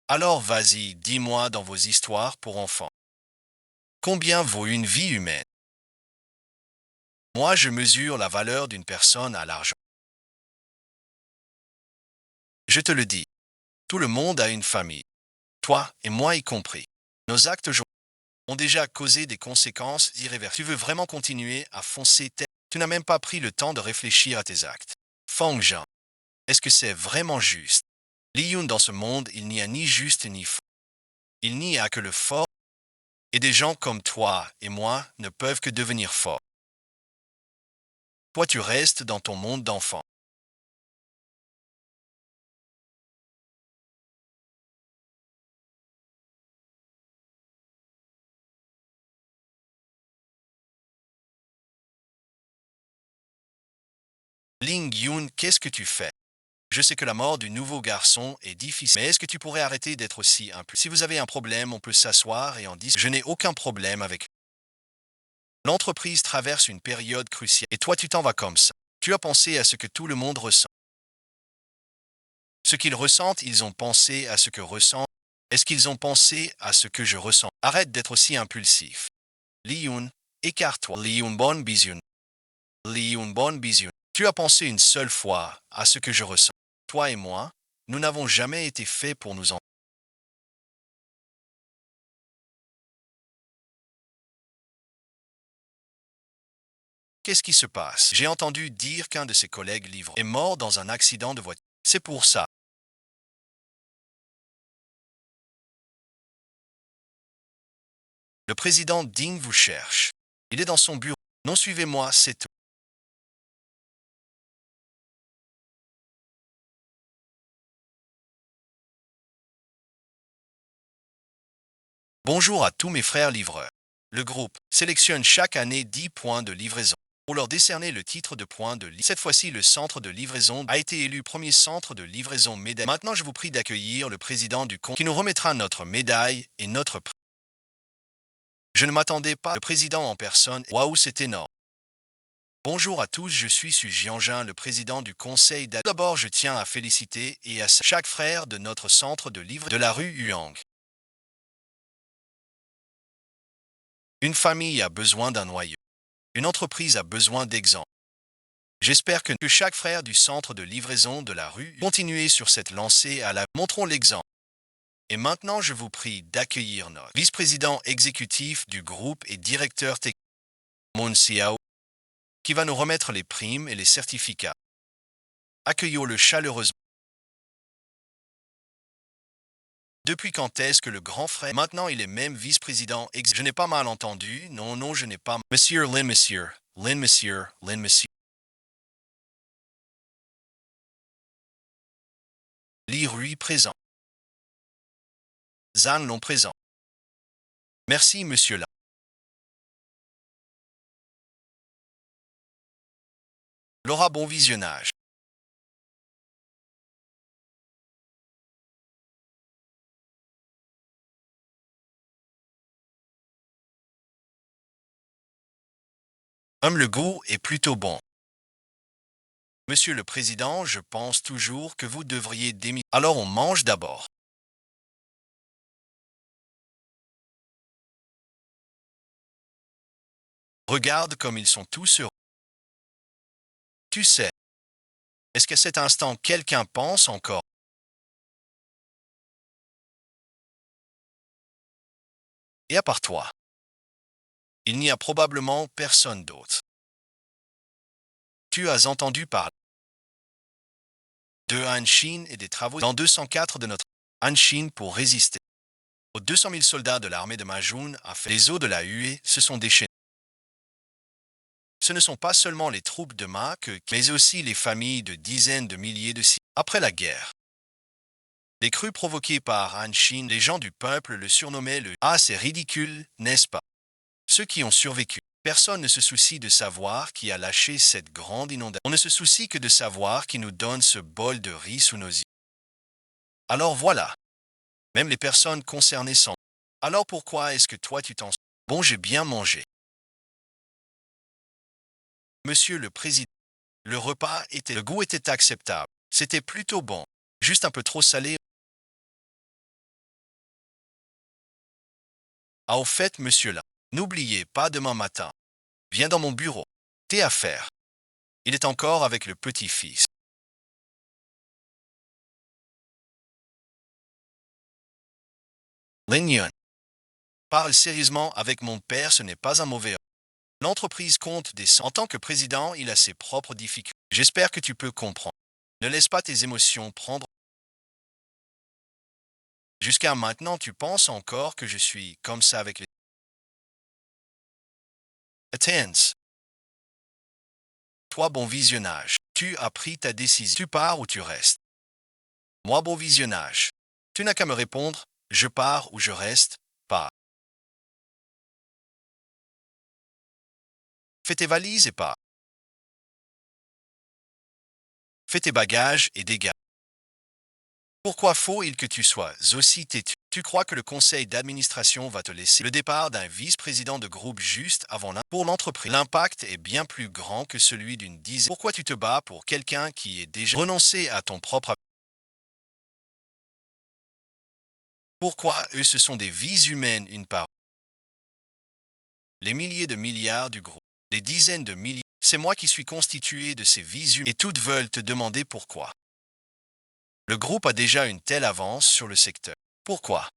Alors vas-y, dis-moi dans vos histoires pour enfants. Combien vaut une vie humaine? Moi, je mesure la valeur d'une personne à l'argent. Je te le dis, tout le monde a une famille, toi et moi y compris. Nos actes aujourd'hui ont déjà causé des conséquences irréversibles. Tu veux vraiment continuer à foncer tête? Tu n'as même pas pris le temps de réfléchir à tes actes. Fang Zhang, est-ce que c'est vraiment juste? Li Yun, dans ce monde, il n'y a ni juste ni faux. Il n'y a que le fort, et des gens comme toi et moi ne peuvent que devenir forts. Toi, tu restes dans ton monde d'enfant. Ling Yun, qu'est-ce que tu fais? Je sais que la mort du nouveau garçon est difficile, mais est-ce que tu pourrais arrêter d'être aussi impur? Si vous avez un problème, on peut s'asseoir et en discuter. Je n'ai aucun problème avec. L'entreprise traverse une période cruciale et toi tu t'en vas comme ça. Tu as pensé à ce que tout le monde ressent. Ce qu'ils ressentent, ils ont pensé à ce que ressent. Est-ce qu'ils ont pensé à ce que je ressens? Arrête d'être aussi impulsif. Liyun, écarte-toi. Liyun bon bisun. Liyun bon bisun. Tu as pensé une seule fois à ce que je ressens. Toi et moi, nous n'avons jamais été faits pour nous en. Qu'est-ce qui se passe? J'ai entendu dire qu'un de ses collègues livreurs est mort dans un accident de voiture. C'est pour ça. Le président Ding vous cherche. Il est dans son bureau. Non, suivez-moi, c'est tout. Bonjour à tous mes frères livreurs. Le groupe sélectionne chaque année 10 points de livraison pour leur décerner le titre de point de livraison. Cette fois-ci, le centre de livraison a été élu premier centre de livraison médaille. Maintenant, je vous prie d'accueillir le président du compte qui nous remettra notre médaille et notre prix. Je ne m'attendais pas. Le président en personne. Waouh, c'est énorme. Bonjour à tous, je suis Su Jianjin, le président du conseil d'administration. D'abord, je tiens à féliciter et à chaque frère de notre centre de livre de la rue Huang. Une famille a besoin d'un noyau. Une entreprise a besoin d'exemples. J'espère que chaque frère du centre de livraison de la rue continue sur cette lancée à la. Montrons l'exemple. Et maintenant, je vous prie d'accueillir notre vice-président exécutif du groupe et directeur technique, Moon Xiao, qui va nous remettre les primes et les certificats. Accueillons-le chaleureusement. Depuis quand est-ce que le grand frère... Maintenant, il est même vice-président Je n'ai pas mal entendu. Non, non, je n'ai pas... Monsieur Lin, monsieur. Lin, monsieur. Lin, monsieur. Li Rui présent. Zan Long présent. Merci, monsieur là. Laura, bon visionnage. Le goût est plutôt bon. Monsieur le Président, je pense toujours que vous devriez démissionner. Alors on mange d'abord. Regarde comme ils sont tous heureux. Tu sais, est-ce qu'à cet instant quelqu'un pense encore? Et à part toi, il n'y a probablement personne d'autre. Tu as entendu parler de Hanshin et des travaux dans 204 de notre Hanshin pour résister aux 200 000 soldats de l'armée de Majun a fait les eaux de la huée se sont déchaînés. Ce ne sont pas seulement les troupes de Ma mais aussi les familles de dizaines de milliers de civils. Après la guerre, les crues provoquées par Hanshin, les gens du peuple le surnommaient le Ah, c'est ridicule, n'est-ce pas? Ceux qui ont survécu. Personne ne se soucie de savoir qui a lâché cette grande inondation. On ne se soucie que de savoir qui nous donne ce bol de riz sous nos yeux. Alors voilà, même les personnes concernées sont. Alors pourquoi est-ce que toi tu t'en... Bon, j'ai bien mangé. Monsieur le Président, le repas était... Le goût était acceptable. C'était plutôt bon. Juste un peu trop salé. Ah, au fait, monsieur là, n'oubliez pas demain matin. Viens dans mon bureau. Tes affaires. Il est encore avec le petit-fils. Lin parle sérieusement avec mon père, ce n'est pas un mauvais homme. L'entreprise compte des cent. En tant que président, il a ses propres difficultés. J'espère que tu peux comprendre. Ne laisse pas tes émotions prendre. Jusqu'à maintenant, tu penses encore que je suis comme ça avec les... Attends. Toi, bon visionnage. Tu as pris ta décision. Tu pars ou tu restes. Moi, bon visionnage. Tu n'as qu'à me répondre. Je pars ou je reste. Pas. Fais tes valises et pas. Fais tes bagages et dégage. Pourquoi faut-il que tu sois aussi têtu? Tu crois que le conseil d'administration va te laisser le départ d'un vice-président de groupe juste avant pour l'entreprise? L'impact est bien plus grand que celui d'une dizaine. Pourquoi tu te bats pour quelqu'un qui est déjà renoncé à ton propre... Pourquoi eux ce sont des vies humaines une part? Les milliers de milliards du groupe, les dizaines de milliers, c'est moi qui suis constitué de ces vies humaines et toutes veulent te demander pourquoi. Le groupe a déjà une telle avance sur le secteur. Pourquoi?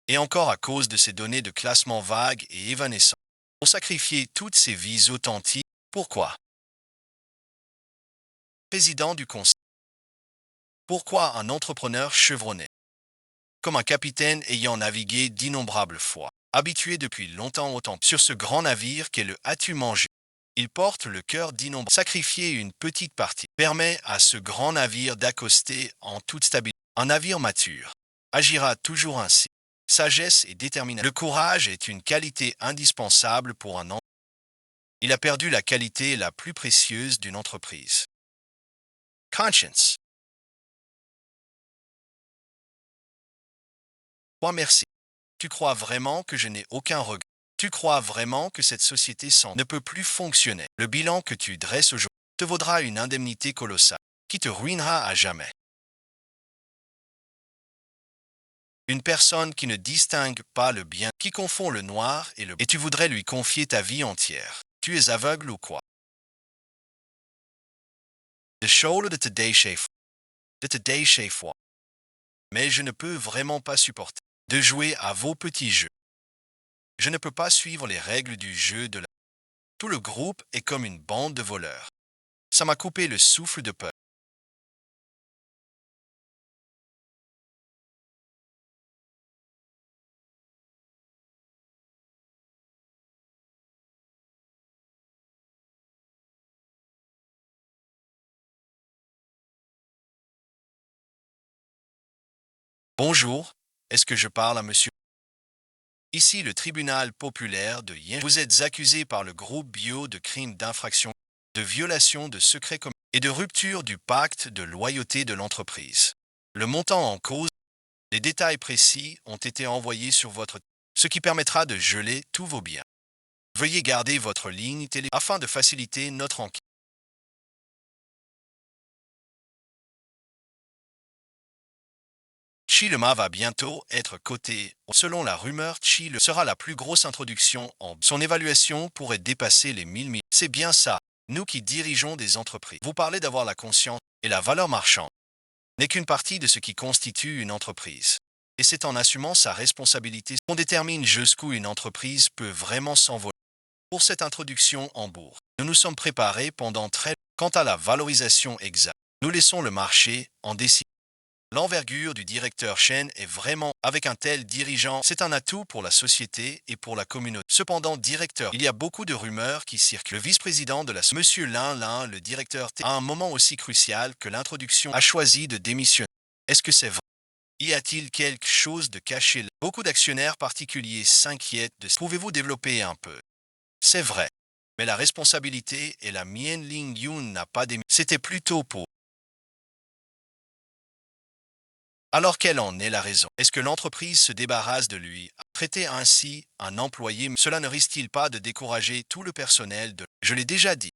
Et encore à cause de ces données de classement vagues et évanescentes. Pour sacrifier toutes ces vies authentiques, pourquoi? Président du conseil. Pourquoi un entrepreneur chevronné? Comme un capitaine ayant navigué d'innombrables fois, habitué depuis longtemps au temps sur ce grand navire qu'est le As-tu mangé? Il porte le cœur d'innombrables. Sacrifier une petite partie permet à ce grand navire d'accoster en toute stabilité. Un navire mature agira toujours ainsi. Sagesse et détermination. Le courage est une qualité indispensable pour un entrepreneur. Il a perdu la qualité la plus précieuse d'une entreprise. Conscience. Toi, merci. Tu crois vraiment que je n'ai aucun regret? Tu crois vraiment que cette société sans ne peut plus fonctionner? Le bilan que tu dresses aujourd'hui te vaudra une indemnité colossale qui te ruinera à jamais. Une personne qui ne distingue pas le bien, qui confond le noir et le... Et tu voudrais lui confier ta vie entière. Tu es aveugle ou quoi? De show de Today Chef. De Today Chef. Mais je ne peux vraiment pas supporter de jouer à vos petits jeux. Je ne peux pas suivre les règles du jeu de la... Tout le groupe est comme une bande de voleurs. Ça m'a coupé le souffle de peur. Bonjour, est-ce que je parle à monsieur? Ici le tribunal populaire de Yen. Vous êtes accusé par le groupe bio de crimes d'infraction, de violation de secrets communs et de rupture du pacte de loyauté de l'entreprise. Le montant en cause, les détails précis ont été envoyés sur votre... ce qui permettra de geler tous vos biens. Veuillez garder votre ligne télé afin de faciliter notre enquête. Chilema va bientôt être coté. Selon la rumeur, Chile sera la plus grosse introduction en... Son évaluation pourrait dépasser les 1000 millions. C'est bien ça, nous qui dirigeons des entreprises. Vous parlez d'avoir la conscience et la valeur marchande n'est qu'une partie de ce qui constitue une entreprise. Et c'est en assumant sa responsabilité qu'on détermine jusqu'où une entreprise peut vraiment s'envoler. Pour cette introduction en bourse, nous nous sommes préparés pendant très... Quant à la valorisation exacte, nous laissons le marché en décider. L'envergure du directeur Chen est vraiment, avec un tel dirigeant, c'est un atout pour la société et pour la communauté. Cependant, directeur, il y a beaucoup de rumeurs qui circulent. Le vice-président de la Monsieur Lin, le directeur T, à un moment aussi crucial que l'introduction, a choisi de démissionner. Est-ce que c'est vrai? Y a-t-il quelque chose de caché là? Beaucoup d'actionnaires particuliers s'inquiètent de... Pouvez-vous développer un peu? C'est vrai. Mais la responsabilité et la mienne Ling Yun n'a pas démissionné. C'était plutôt pour... Alors quelle en est la raison? Est-ce que l'entreprise se débarrasse de lui? Traiter ainsi un employé, cela ne risque-t-il pas de décourager tout le personnel de... Je l'ai déjà dit.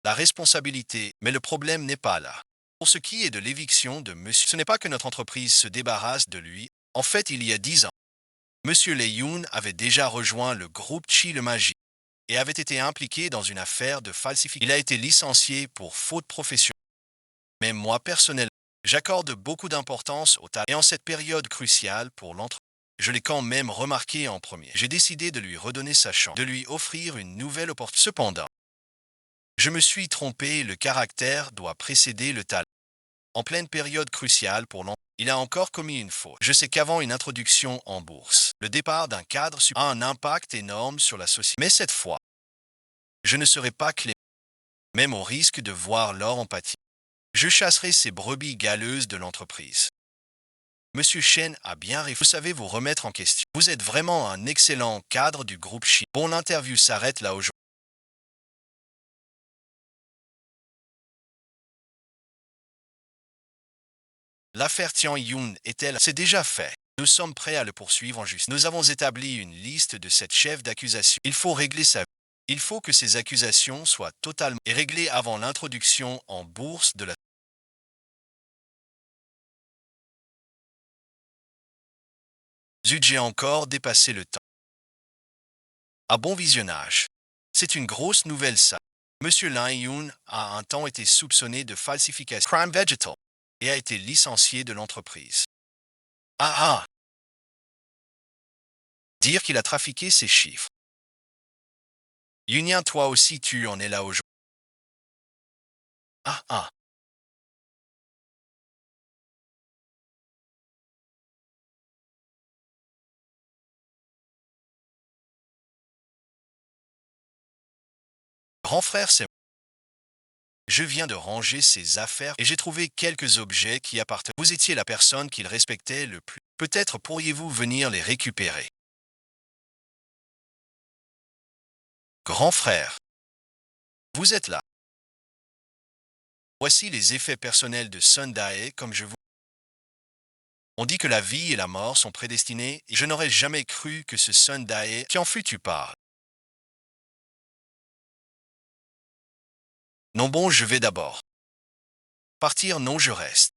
La responsabilité, mais le problème n'est pas là. Pour ce qui est de l'éviction de monsieur, ce n'est pas que notre entreprise se débarrasse de lui. En fait, il y a 10 ans, monsieur Lei Yun avait déjà rejoint le groupe Chi le Magie et avait été impliqué dans une affaire de falsification. Il a été licencié pour faute professionnelle. Mais moi, personnellement, j'accorde beaucoup d'importance au talent. Et en cette période cruciale pour l'entreprise, je l'ai quand même remarqué en premier. J'ai décidé de lui redonner sa chance, de lui offrir une nouvelle opportunité. Cependant, je me suis trompé, le caractère doit précéder le talent. En pleine période cruciale pour l'entreprise, il a encore commis une faute. Je sais qu'avant une introduction en bourse, le départ d'un cadre a un impact énorme sur la société. Mais cette fois, je ne serai pas clément, même au risque de voir leur empathie. Je chasserai ces brebis galeuses de l'entreprise. Monsieur Chen a bien réfléchi. Vous savez vous remettre en question. Vous êtes vraiment un excellent cadre du groupe Chi. Bon, l'interview s'arrête là aujourd'hui. L'affaire Tian Yun est-elle? C'est déjà fait. Nous sommes prêts à le poursuivre en justice. Nous avons établi une liste de 7 chefs d'accusation. Il faut régler ça. Il faut que ces accusations soient totalement et réglées avant l'introduction en bourse de la. Zut, j'ai encore dépassé le temps. À bon visionnage. C'est une grosse nouvelle ça. Monsieur Lin Yun a un temps été soupçonné de falsification Crime Vegetal et a été licencié de l'entreprise. Ah ah! Dire qu'il a trafiqué ses chiffres. Yunien, toi aussi tu en es là aujourd'hui. Ah ah! Grand frère, c'est. Je viens de ranger ses affaires et j'ai trouvé quelques objets qui appartenaient. Vous étiez la personne qu'il respectait le plus. Peut-être pourriez-vous venir les récupérer. Grand frère, vous êtes là. Voici les effets personnels de Sun Dae comme je vous. On dit que la vie et la mort sont prédestinées et je n'aurais jamais cru que ce Sun Dae qui en fut tu parles. Non bon, je vais d'abord. Partir, non, je reste.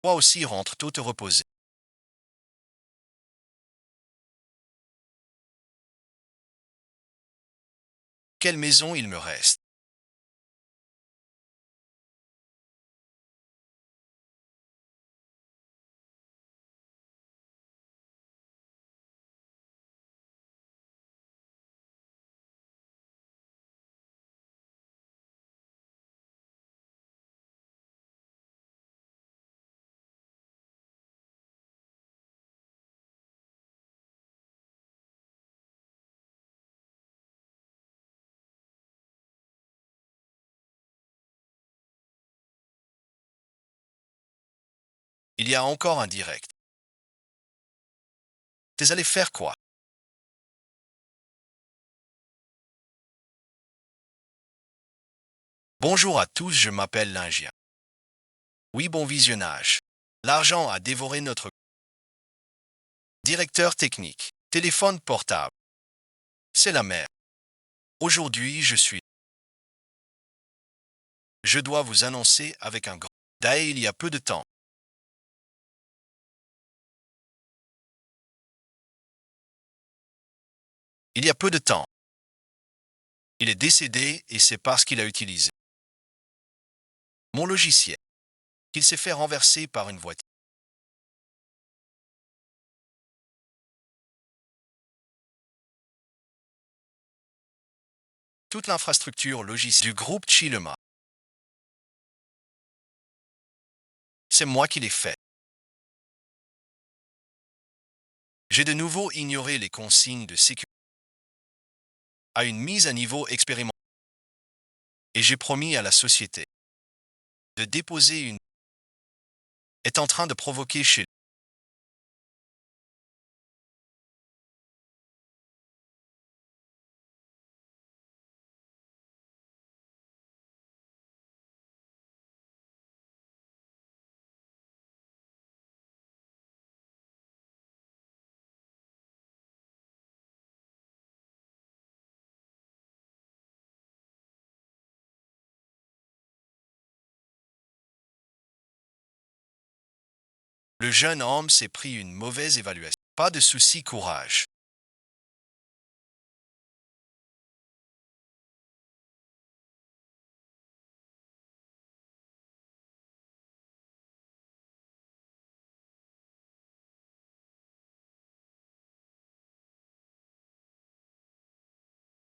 Toi aussi rentre tôt te reposer. Quelle maison il me reste? Il y a encore un direct. T'es allé faire quoi? Bonjour à tous, je m'appelle Lingien. Oui, bon visionnage. L'argent a dévoré notre directeur technique. Téléphone portable. C'est la mer. Aujourd'hui, je suis. Je dois vous annoncer avec un grand. Dae il y a peu de temps. Il y a peu de temps. Il est décédé et c'est parce qu'il a utilisé mon logiciel qu'il s'est fait renverser par une voiture. Toute l'infrastructure logicielle du groupe Chilema. C'est moi qui l'ai fait. J'ai de nouveau ignoré les consignes de sécurité à une mise à niveau expérimentale et j'ai promis à la société de déposer une est en train de provoquer chez le jeune homme s'est pris une mauvaise évaluation. Pas de souci, courage.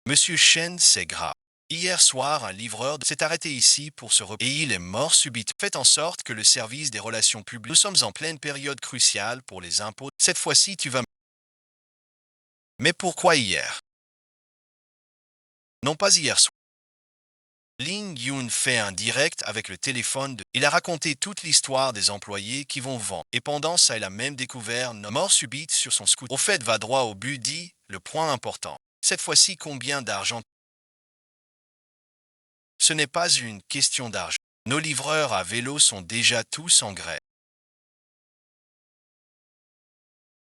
Monsieur Chen, c'est grave. Hier soir, un livreur s'est arrêté ici pour se reposer et il est mort subite. Faites en sorte que le service des relations publiques. Nous sommes en pleine période cruciale pour les impôts. Cette fois-ci, tu vas. Mais pourquoi hier? Non pas hier soir. Ling Yun fait un direct avec le téléphone. Il a raconté toute l'histoire des employés qui vont vendre. Et pendant ça, il a même découvert une mort subite sur son scooter. Au fait, va droit au but, dit le point important. Cette fois-ci, combien d'argent? Ce n'est pas une question d'argent. Nos livreurs à vélo sont déjà tous en grève.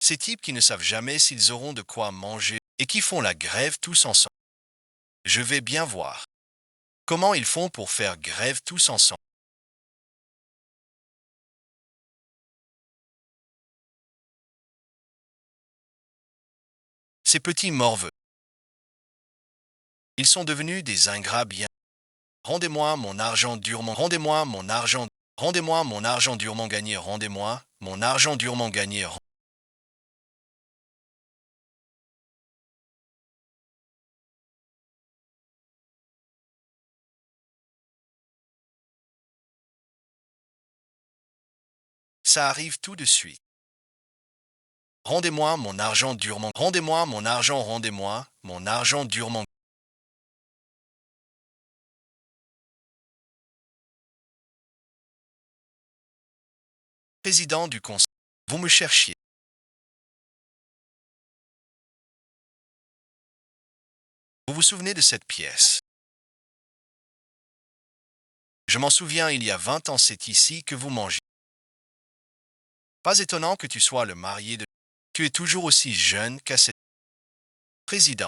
Ces types qui ne savent jamais s'ils auront de quoi manger et qui font la grève tous ensemble. Je vais bien voir. Comment ils font pour faire grève tous ensemble? Ces petits morveux. Ils sont devenus des ingrats bien. Rendez-moi mon argent durement. Rendez-moi mon argent. Rendez-moi mon argent durement gagné. Rendez-moi mon argent durement gagné. Ça arrive tout de suite. Rendez-moi mon argent durement. Rendez-moi mon argent. Rendez-moi mon argent durement. Président du conseil. Vous me cherchiez. Vous vous souvenez de cette pièce? Je m'en souviens, il y a 20 ans, c'est ici que vous mangez. Pas étonnant que tu sois le marié de... Tu es toujours aussi jeune qu'à cette... Président,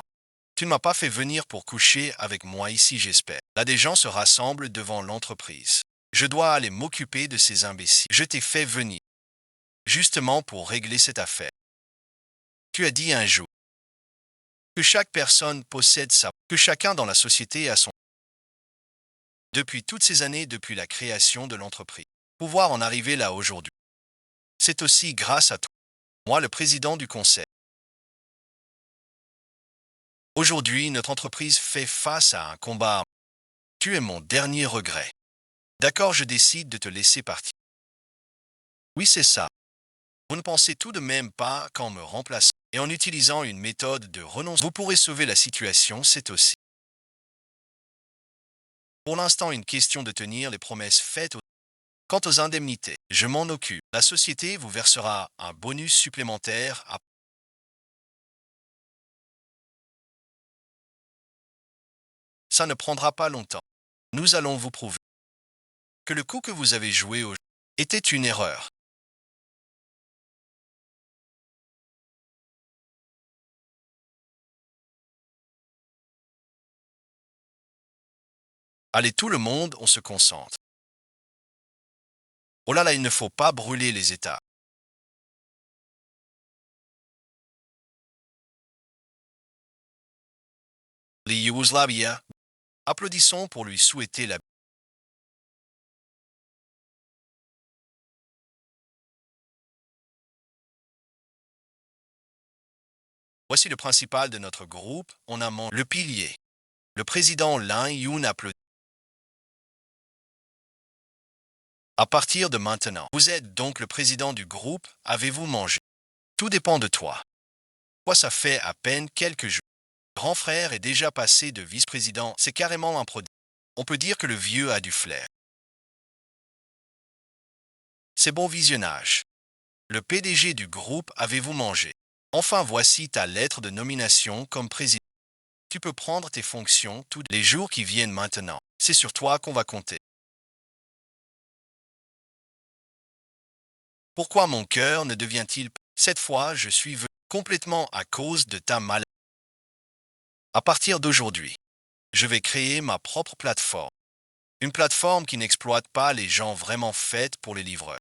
tu ne m'as pas fait venir pour coucher avec moi ici, j'espère. Là, des gens se rassemblent devant l'entreprise. Je dois aller m'occuper de ces imbéciles. Je t'ai fait venir, justement pour régler cette affaire. Tu as dit un jour que chaque personne possède sa... que chacun dans la société a son... Depuis toutes ces années, depuis la création de l'entreprise. Pouvoir en arriver là aujourd'hui. C'est aussi grâce à toi, moi le président du conseil. Aujourd'hui, notre entreprise fait face à un combat. Tu es mon dernier regret. D'accord, je décide de te laisser partir. Oui, c'est ça. Vous ne pensez tout de même pas qu'en me remplaçant et en utilisant une méthode de renonce, vous pourrez sauver la situation, c'est aussi. Pour l'instant, une question de tenir les promesses faites. Quant aux indemnités, je m'en occupe. La société vous versera un bonus supplémentaire. Ça ne prendra pas longtemps. Nous allons vous prouver que le coup que vous avez joué au jeu était une erreur. Allez, tout le monde, on se concentre. Oh là là, il ne faut pas brûler les États. Les Yougoslavia, applaudissons pour lui souhaiter la... Voici le principal de notre groupe, on a le pilier. Le président Lin Yun applaudit. À partir de maintenant, vous êtes donc le président du groupe, avez-vous mangé? Tout dépend de toi. Quoi, ça fait à peine quelques jours. Grand frère est déjà passé de vice-président, c'est carrément un prodige. On peut dire que le vieux a du flair. C'est bon visionnage. Le PDG du groupe, avez-vous mangé? Enfin, voici ta lettre de nomination comme président. Tu peux prendre tes fonctions tous les jours qui viennent maintenant. C'est sur toi qu'on va compter. Pourquoi mon cœur ne devient-il pas... Cette fois, je suis venu complètement à cause de ta maladie. À partir d'aujourd'hui, je vais créer ma propre plateforme. Une plateforme qui n'exploite pas les gens vraiment faite pour les livreurs.